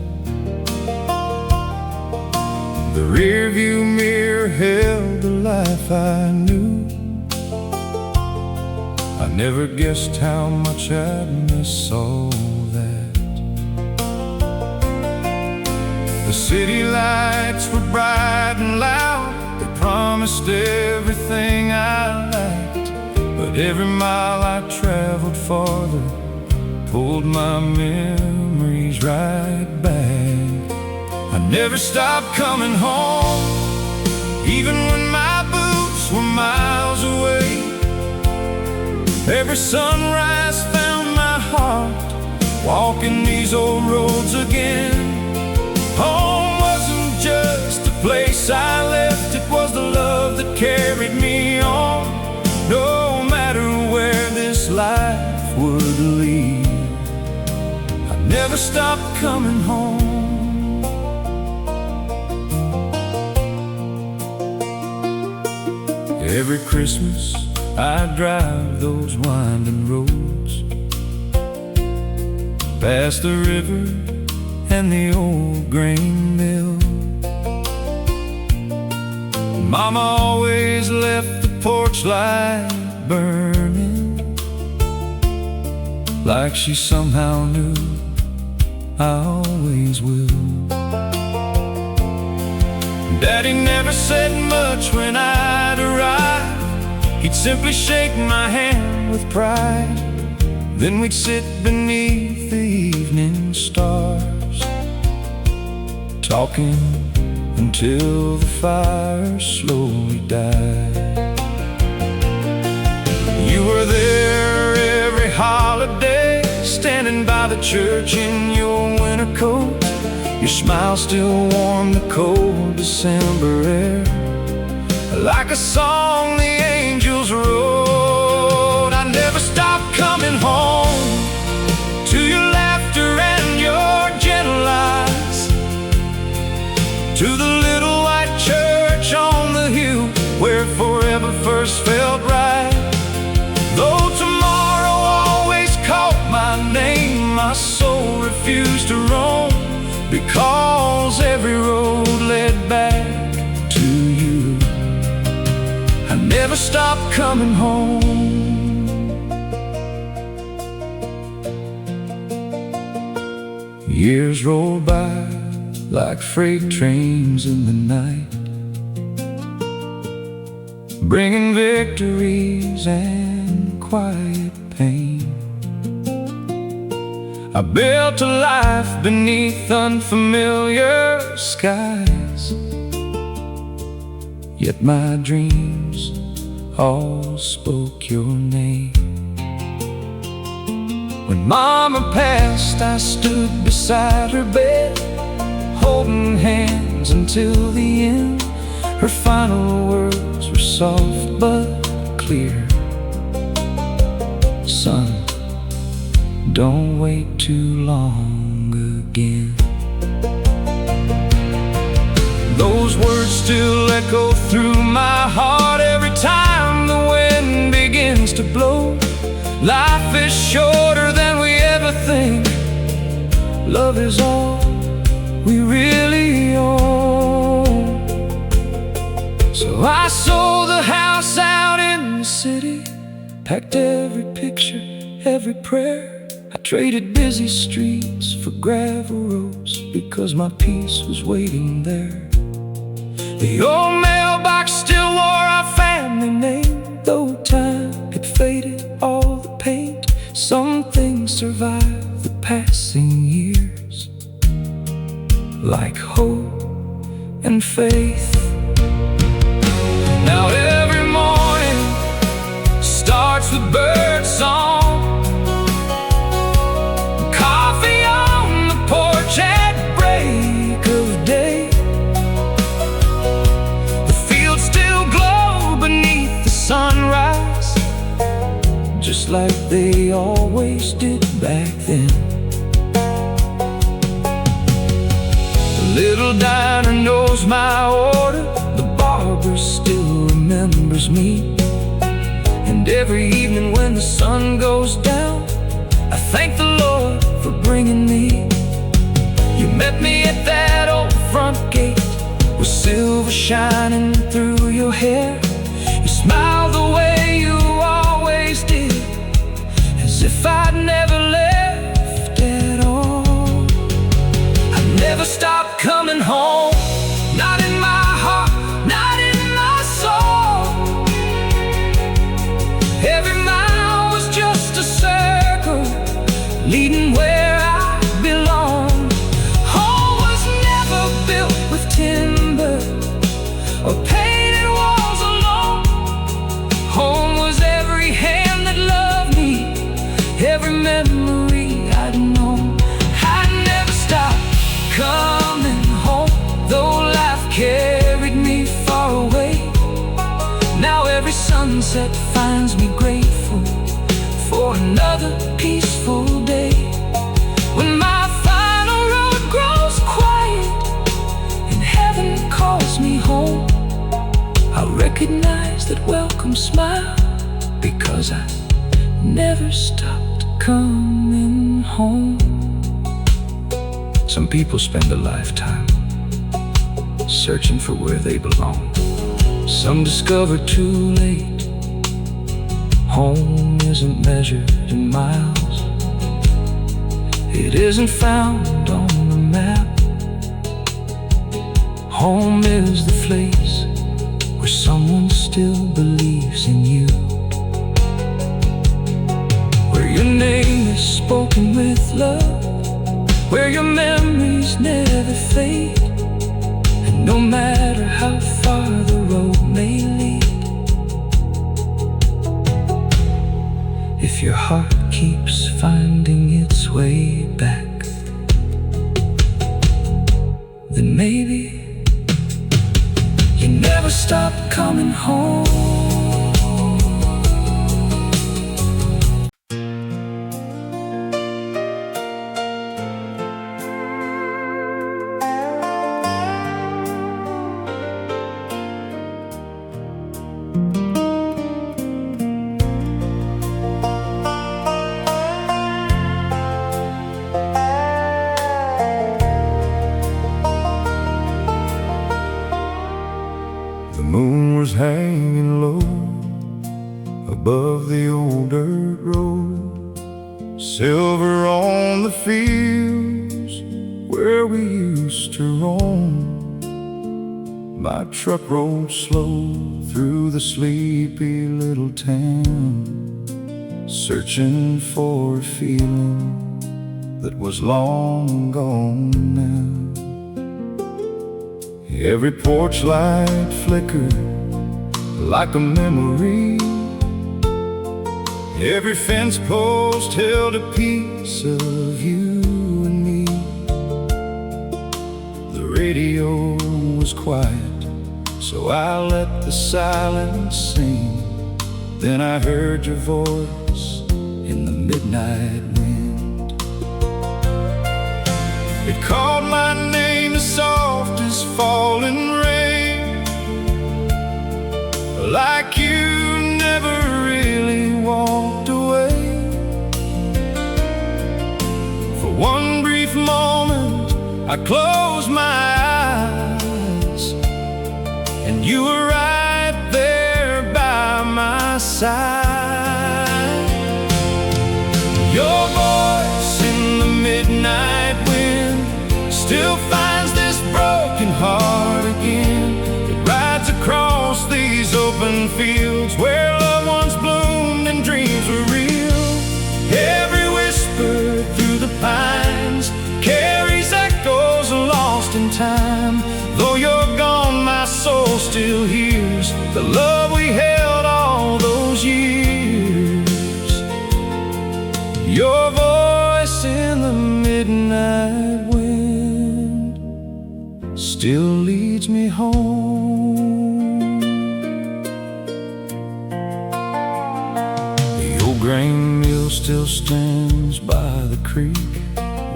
The rearview mirror held the life I knew. I never guessed how much I'd miss all that. The city lights were bright and loud. They promised everything I liked, but every mile I traveled farther pulled my memories right back. I never stopped coming home, even when my boots were miles away. Every sunrise found my heart walking these old roads again. Home wasn't just a place I left, it was the love that carried me on. No matter where this life would lead, I never stopped coming home. Every Christmas I drive those winding roads, past the river and the old grain mill. Mama always left the porch light burning, like she somehow knew I always will. Daddy never said much when I'd arrive. He'd simply shake my hand with pride. Then we'd sit beneath the evening stars, talking until the fire slowly died. You were there every holiday, standing by the church in your winter coat. Your smile still warmed the cold December air, like a song the angels wrote. I never stopped coming home to your laughter and your gentle eyes, to the little white church on the hill where forever first felt right. Though tomorrow always called my name, my soul refused to roam, because every road led back to you. I never stopped coming home. Years rolled by like freight trains in the night, bringing victories and quiet pain. I built a life beneath unfamiliar skies, yet my dreams all spoke your name. When Mama passed, I stood beside her bed, holding hands until the end. Her final words were soft but clear: son, don't wait too long again. Those words still echo through my heart every time the wind begins to blow. Life is shorter than we ever think. Love is all we really own. So I sold the house out in the city, packed every picture, every prayer. I traded busy streets for gravel roads, because my peace was waiting there. The old mailbox still wore our family name, though time had faded all the paint. Some things survive the passing years, like hope and faith. Now every morning starts with bird song, coffee on the porch at break of day. The fields still glow beneath the sunrise, just like they always did back then. The little diner knows my order, the barber still remembers me. And every evening when the sun goes down, I thank the Lord for bringing me. You met me at that old front gate, with silver shining through your hair. You smiled the way you always did, as if I'd never left at all. I never stopped coming home. Not in my heart, not in my soul. Every mile was just a circle leading where I belong. Home was never built with timber or painted walls alone. Home was every hand that loved me, every memory I'd known. I'd never stop coming home, though life carried me far away. Now every sunset finds me grateful for another peaceful day. When my final road grows quiet and heaven calls me home, I recognize that welcome smile, because I never stopped coming home. Some people spend a lifetime searching for where they belong. Some discover too late home isn't measured in miles. It isn't found on the map. Home is the place where someone still believes in you, where your name is spoken with love, where your memories never fade. And no matter how far the road may lead, if your heart keeps finding its way back, then maybe you never stop coming home. The moon was hanging low above the old dirt road, silver on the fields where we used to roam. My truck rolled slow through the sleepy little town, searching for a feeling that was long gone now. Every porch light flickered like a memory. Every fence post held a piece of you and me. The radio was quiet, so I let the silence sing. Then I heard your voice in the midnight wind. It called my name as soft as falling rain, like you never really walked away. For one brief moment I closed my eyes, and you were right there by my side. Your voice in the midnight wind still finds this broken heart again. It rides across these open fields where loved ones bloomed and dreams were real. Every whisper through the pines carries echoes lost in time. Though you're gone, my soul still hears the love we held all those years. Your voice in the midnight wind still leads me home. The old grain mill still stands by the creek,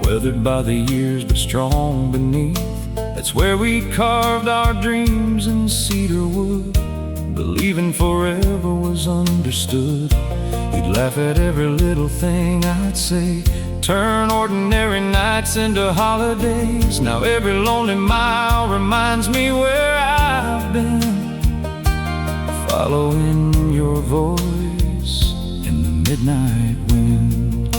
weathered by the years but strong beneath. That's where we carved our dreams in cedar wood, believing forever was understood. You'd laugh at every little thing I'd say, turn ordinary nights into holidays. Now every lonely mile reminds me where I've been, following your voice in the midnight wind.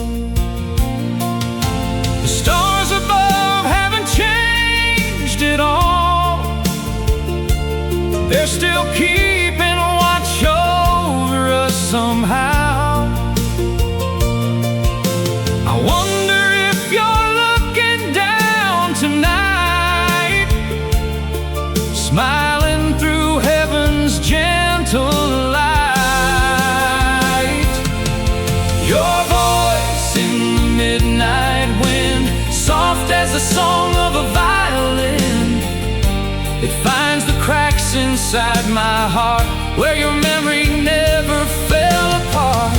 The stars above haven't changed They're still keeping watch over us somehow. I wonder if you're looking down tonight, smiling through heaven's gentle light. Your voice in the midnight wind, soft as the song of a violin. It finds the cracks inside my heart where your memory never fell apart.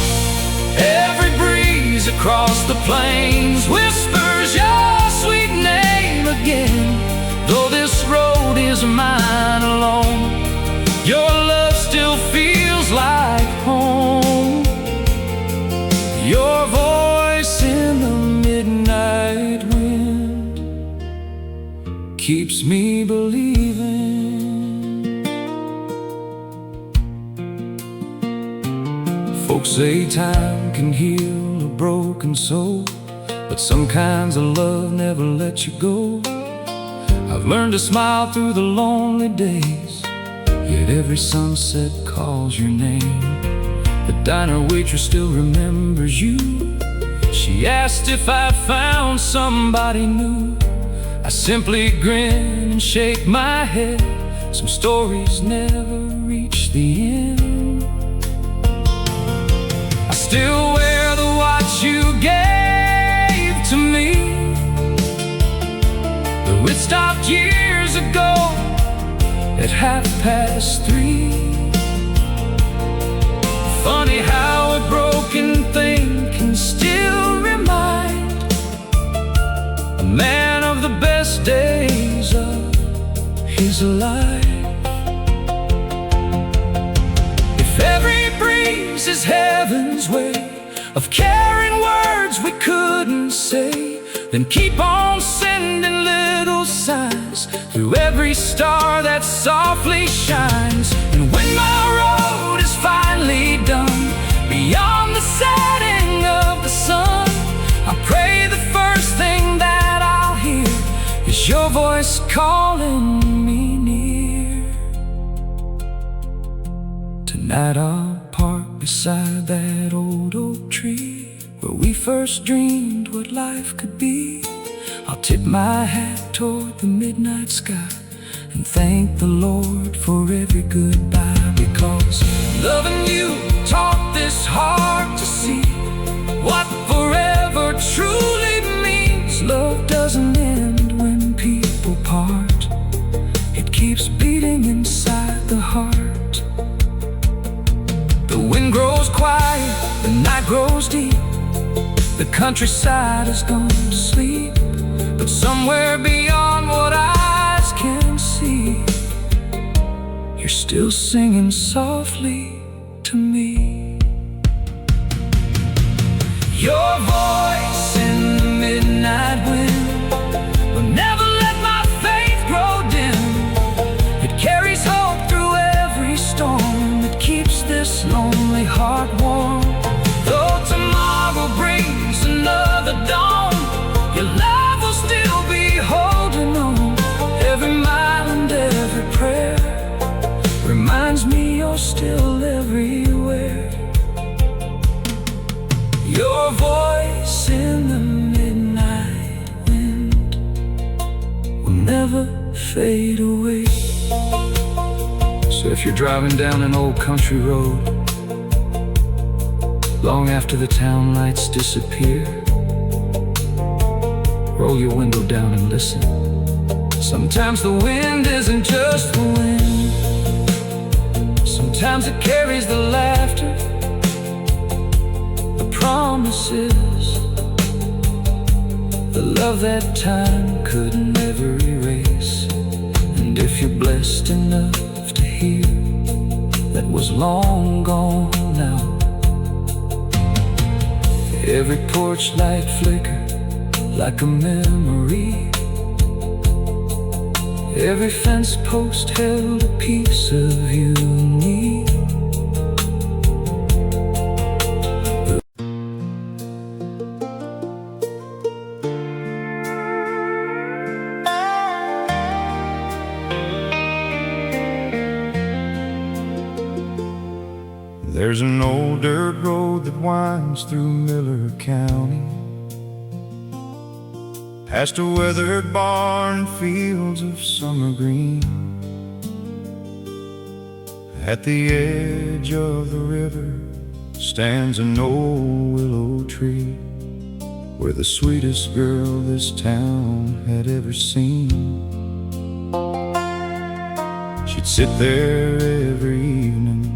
Every breeze across the plains whispers your sweet name again. Though this road is mine alone, your love still feels like home. Your voice in the midnight wind keeps me believing. Folks say time can heal a broken soul, but some kinds of love never let you go. I've learned to smile through the lonely days, yet every sunset calls your name. The diner waitress still remembers you. She asked if I found somebody new. I simply grin and shake my head. Some stories never reach the end. I still wear the watch you gave to me, though it stopped years ago at 3:30. Funny how a broken thing can still remind a man of the best days of his life. If every breeze is heaven's way of carrying words we couldn't say, then keep on sending little signs through every star that softly shines. And when my road is finally done, beyond the setting of the sun, I pray the first thing that I'll hear is your voice calling me near. Tonight I'll park beside that old oak tree where we first dreamed what life could be. I'll tip my hat toward the midnight sky and thank the Lord for every goodbye, because loving you taught this heart to see what forever truly means. Love doesn't end when people part, it keeps beating inside the heart. The wind grows quiet, the night grows deep, the countryside has gone to sleep, but somewhere beyond what eyes can see, you're still singing softly to me. Your voice in the midnight wind will never let my faith grow dim. It carries hope through every storm, it keeps this lonely heart warm. Though tomorrow brings another dawn, your love will still be holding on. Every mile and every prayer reminds me you're still everywhere. Your voice in the midnight wind will never fade away. So if you're driving down an old country road, long after the town lights disappear, roll your window down and listen. Sometimes the wind isn't just the wind, sometimes it carries the laughter, the promises, the love that time could never erase. And if you're blessed enough to hear that was long gone now, every porch light flicker like a memory, every fence post held a piece of you and me. There's an old dirt road that winds through Miller County, past a weathered barn and fields of summer green. At the edge of the river stands an old willow tree, where the sweetest girl this town had ever seen. She'd sit there every evening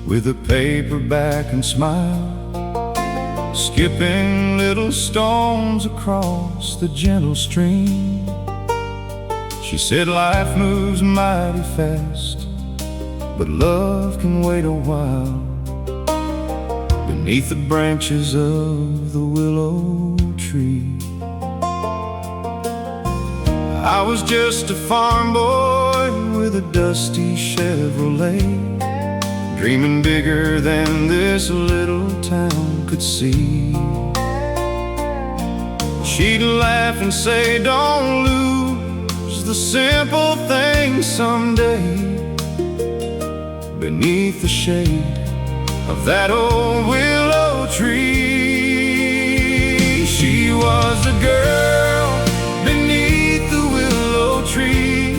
with a paperback and smile, skipping little stones across the gentle stream. She said life moves mighty fast, but love can wait a while beneath the branches of the willow tree. I was just a farm boy with a dusty Chevrolet, dreaming bigger than this little town could see. She'd laugh and say, don't lose the simple things someday, beneath the shade of that old willow tree. She was a girl beneath the willow tree,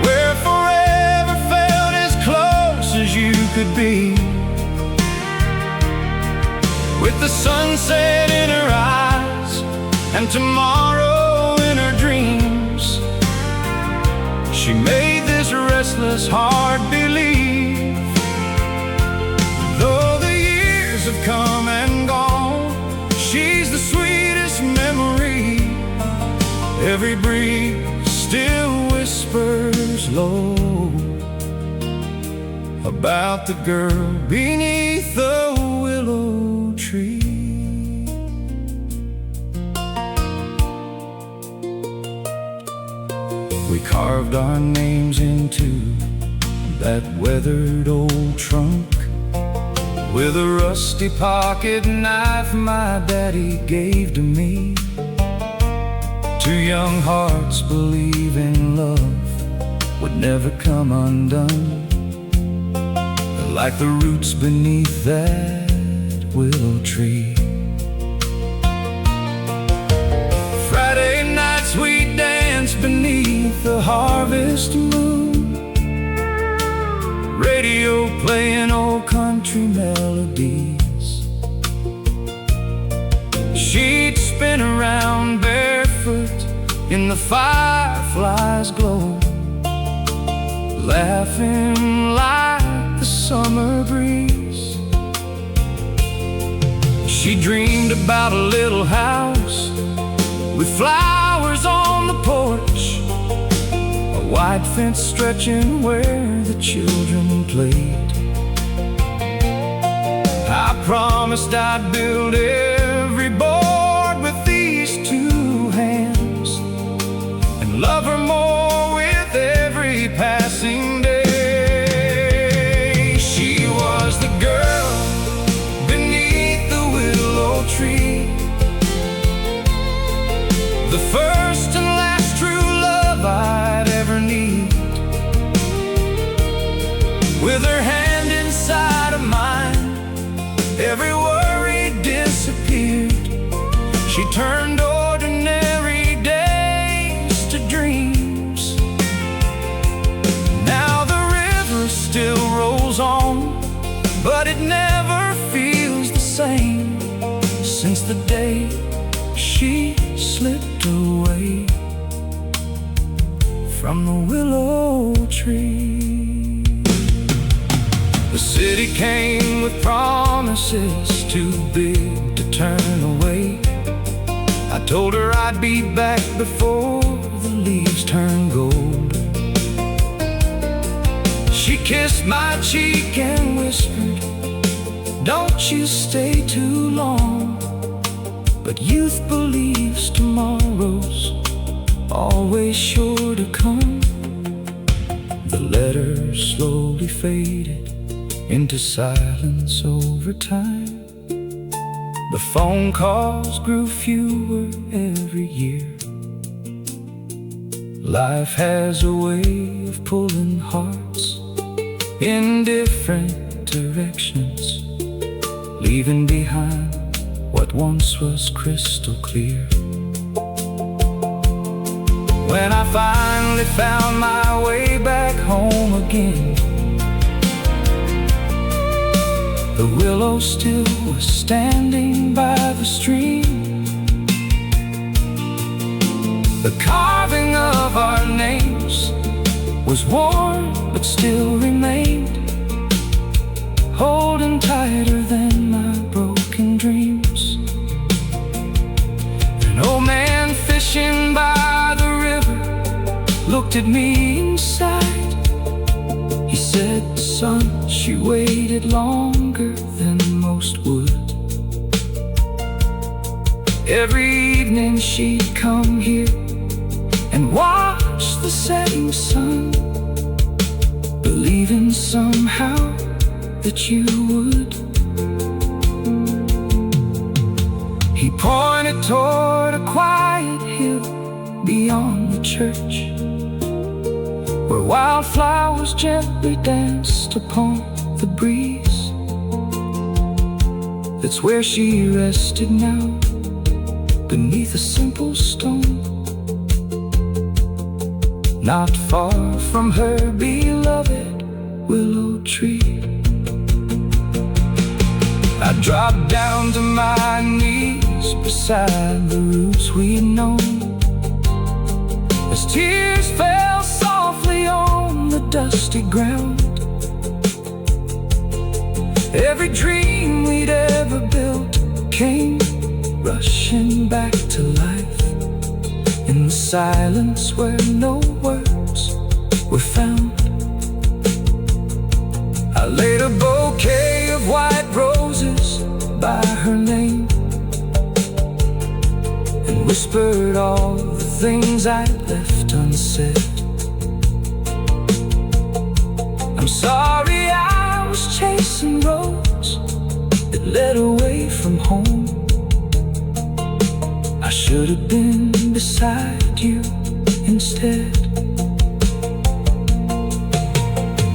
where forever felt as close as you could be. With the sunset in her eyes and tomorrow in her dreams, she made this restless heart believe. Though the years have come and gone, she's the sweetest memory. Every breeze still whispers low about the girl beneath the willow tree. We carved our names into that weathered old trunk with a rusty pocket knife my daddy gave to me. Two young hearts believing love would never come undone, like the roots beneath that willow tree. Friday nights we danced beneath the harvest moon, radio playing old country melodies. She'd spin around barefoot in the fireflies' glow, laughing like the summer breeze. She dreamed about a little house with flowers on the porch, a white fence stretching where the children played. I promised I'd build every board with these two hands and love her more with every passing day. She was the girl beneath the willow tree, the first and last true love I'd ever need. With her hand inside of mine, every worry disappeared. She turned ordinary days to dreams. Now the river still rolls on, but it never feels the same since the day she slipped away from the willow tree. The city came with promises too big to turn away. I told her I'd be back before the leaves turn gold. She kissed my cheek and whispered, don't you stay too long. But youth believes tomorrow's always sure to come. The letters slowly faded into silence over time. The phone calls grew fewer every year. Life has a way of pulling hearts in different directions, leaving behind what once was crystal clear. When I finally found my way back home again, the willow still was standing by the stream. The carving of our names was worn but still remained, holding tighter than my broken dreams. An old man fishing by the river looked at me inside. He said, "Son, she waited longer than most would. Every evening she'd come here and watch the setting sun, believing somehow that you would." He pointed toward a quiet hill beyond the church, where wildflowers gently danced upon the breeze. That's where she rested now, beneath a simple stone, not far from her beloved willow tree. I dropped down to my knees beside the roots we'd known, as tears fell softly on the dusty ground. Every dream we'd ever built came rushing back to life, in the silence where no words were found. I laid a bouquet of white roses by her name, and whispered all the things I'd left unsaid. I'm sorry I was chasing roads that led away from home. I should have been beside you instead.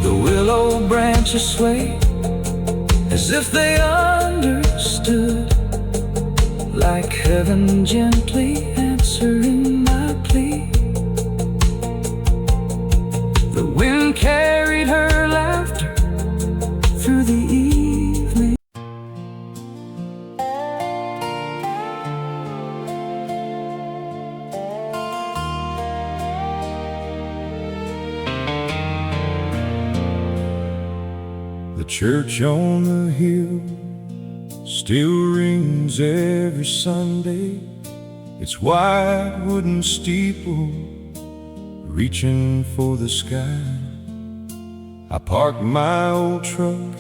The willow branches sway as if they understood, like heaven gently answering my plea. The wind carried her laughter through the evening. The church on the hill still rings every Sunday, its white wooden steeple reaching for the sky. I park my old truck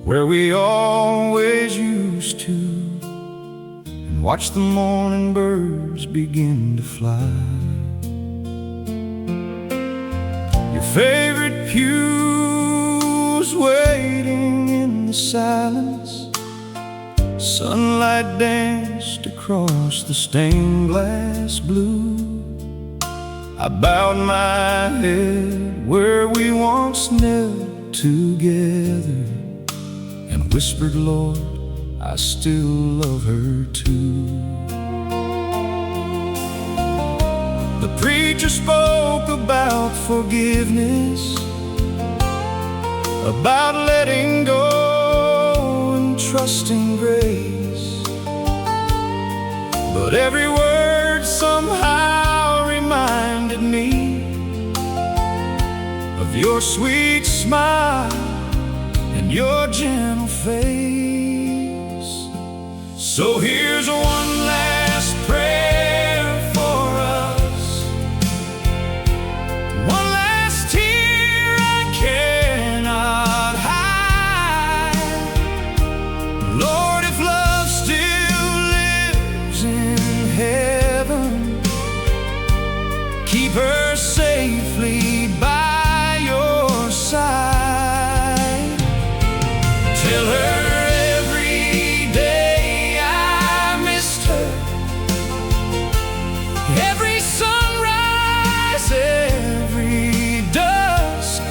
where we always used to, and watch the morning birds begin to fly. Your favorite pew's waiting in the silence. Sunlight danced across the stained glass blue. I bowed my head where we once knelt together, and whispered, Lord, I still love her too. The preacher spoke about forgiveness, about letting go and trusting grace. But every word somehow reminded me of your sweet smile and your gentle face. So here's one last prayer for us, one last tear I cannot hide. Lord, if love still lives in heaven, keep her safely by your side. Tell her every day I missed her, every sunrise, every dusk.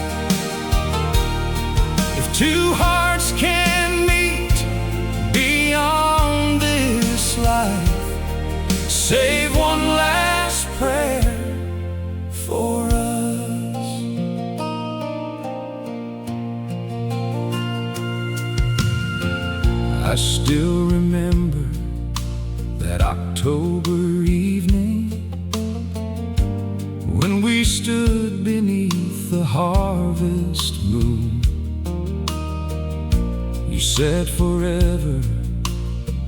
when we stood beneath the harvest moon. You said forever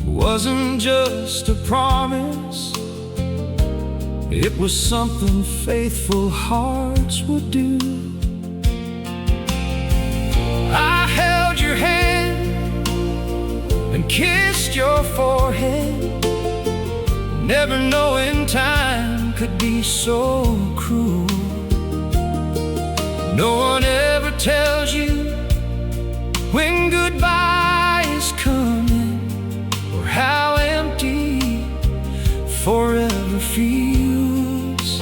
wasn't just a promise, it was something faithful hearts would do. I held your hand and kissed your forehead, never knowing time could be so cruel. No one ever tells you when goodbye is coming, or how empty forever feels.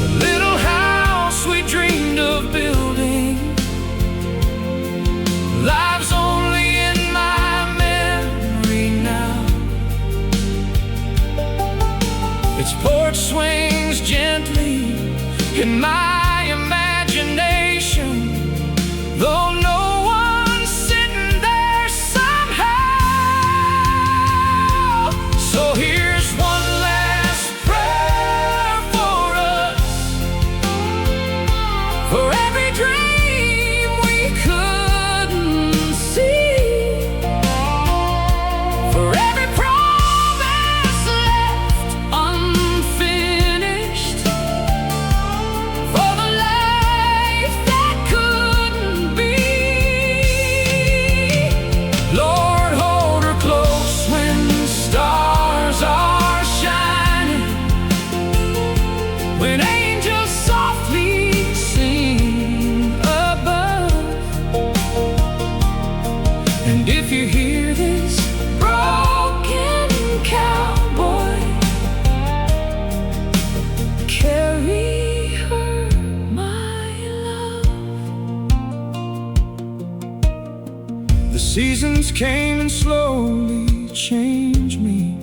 The little house we dreamed of building lives only in my memory now. Its porch swings gently in my imagination, though no one's sitting there somehow. So here's one last prayer for us, for every dream we couldn't see, for every promise left unfinished, for the life that couldn't be. Lord, hold her close when the stars are shining, when angels softly sing above. And if you hear this broken cowboy, carry her, my love. The seasons came and slowly changed me.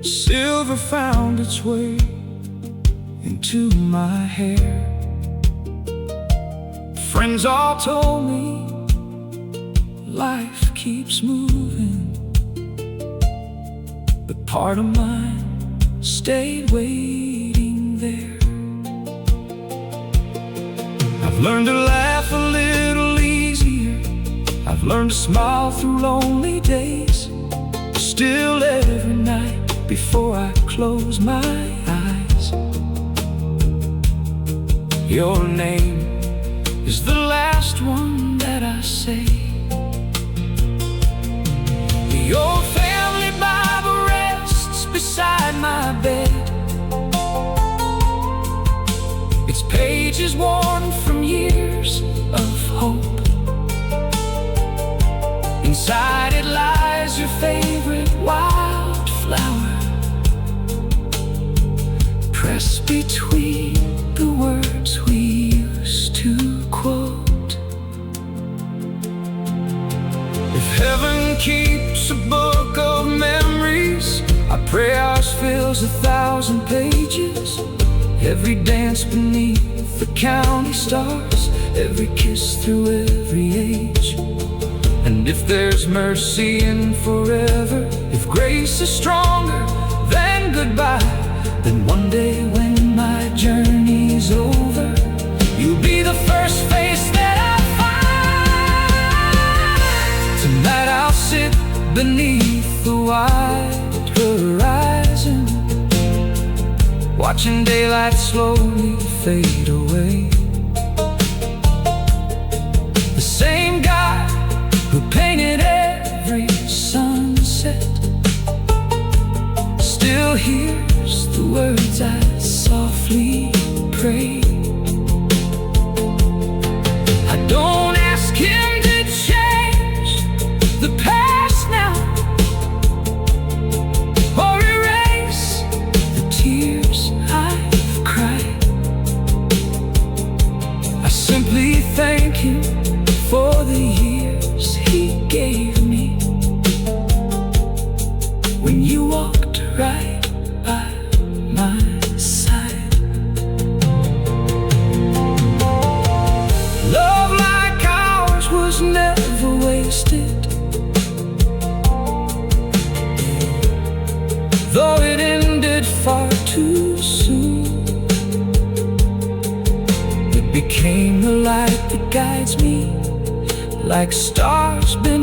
Silver found its way into my hair. Friends all told me life keeps moving, but part of mine stayed waiting there. I've learned to laugh a little easier, I've learned to smile through lonely days. Still every night before I close my eyes, your name is the last one that I say. The old family Bible rests beside my bed, its pages worn from years of hope. Inside it lies your favorite wildflower, pressed between the words we used to quote. If heaven keeps a book of memories, I pray ours fills 1,000 pages. Every dance beneath the county stars, every kiss through every age. And if there's mercy in forever, if grace is stronger than goodbye, then one day when my journey's over, you'll be the first face that I find. Tonight I'll sit beneath the wide horizon, watching daylight slowly fade away. The same guy who painted every sunset still hears the words I softly pray. I don't ask him to change the past now, or erase the tears I've cried. I simply thank him for the years he gave me, when you walked right by my side. guides me like stars beneath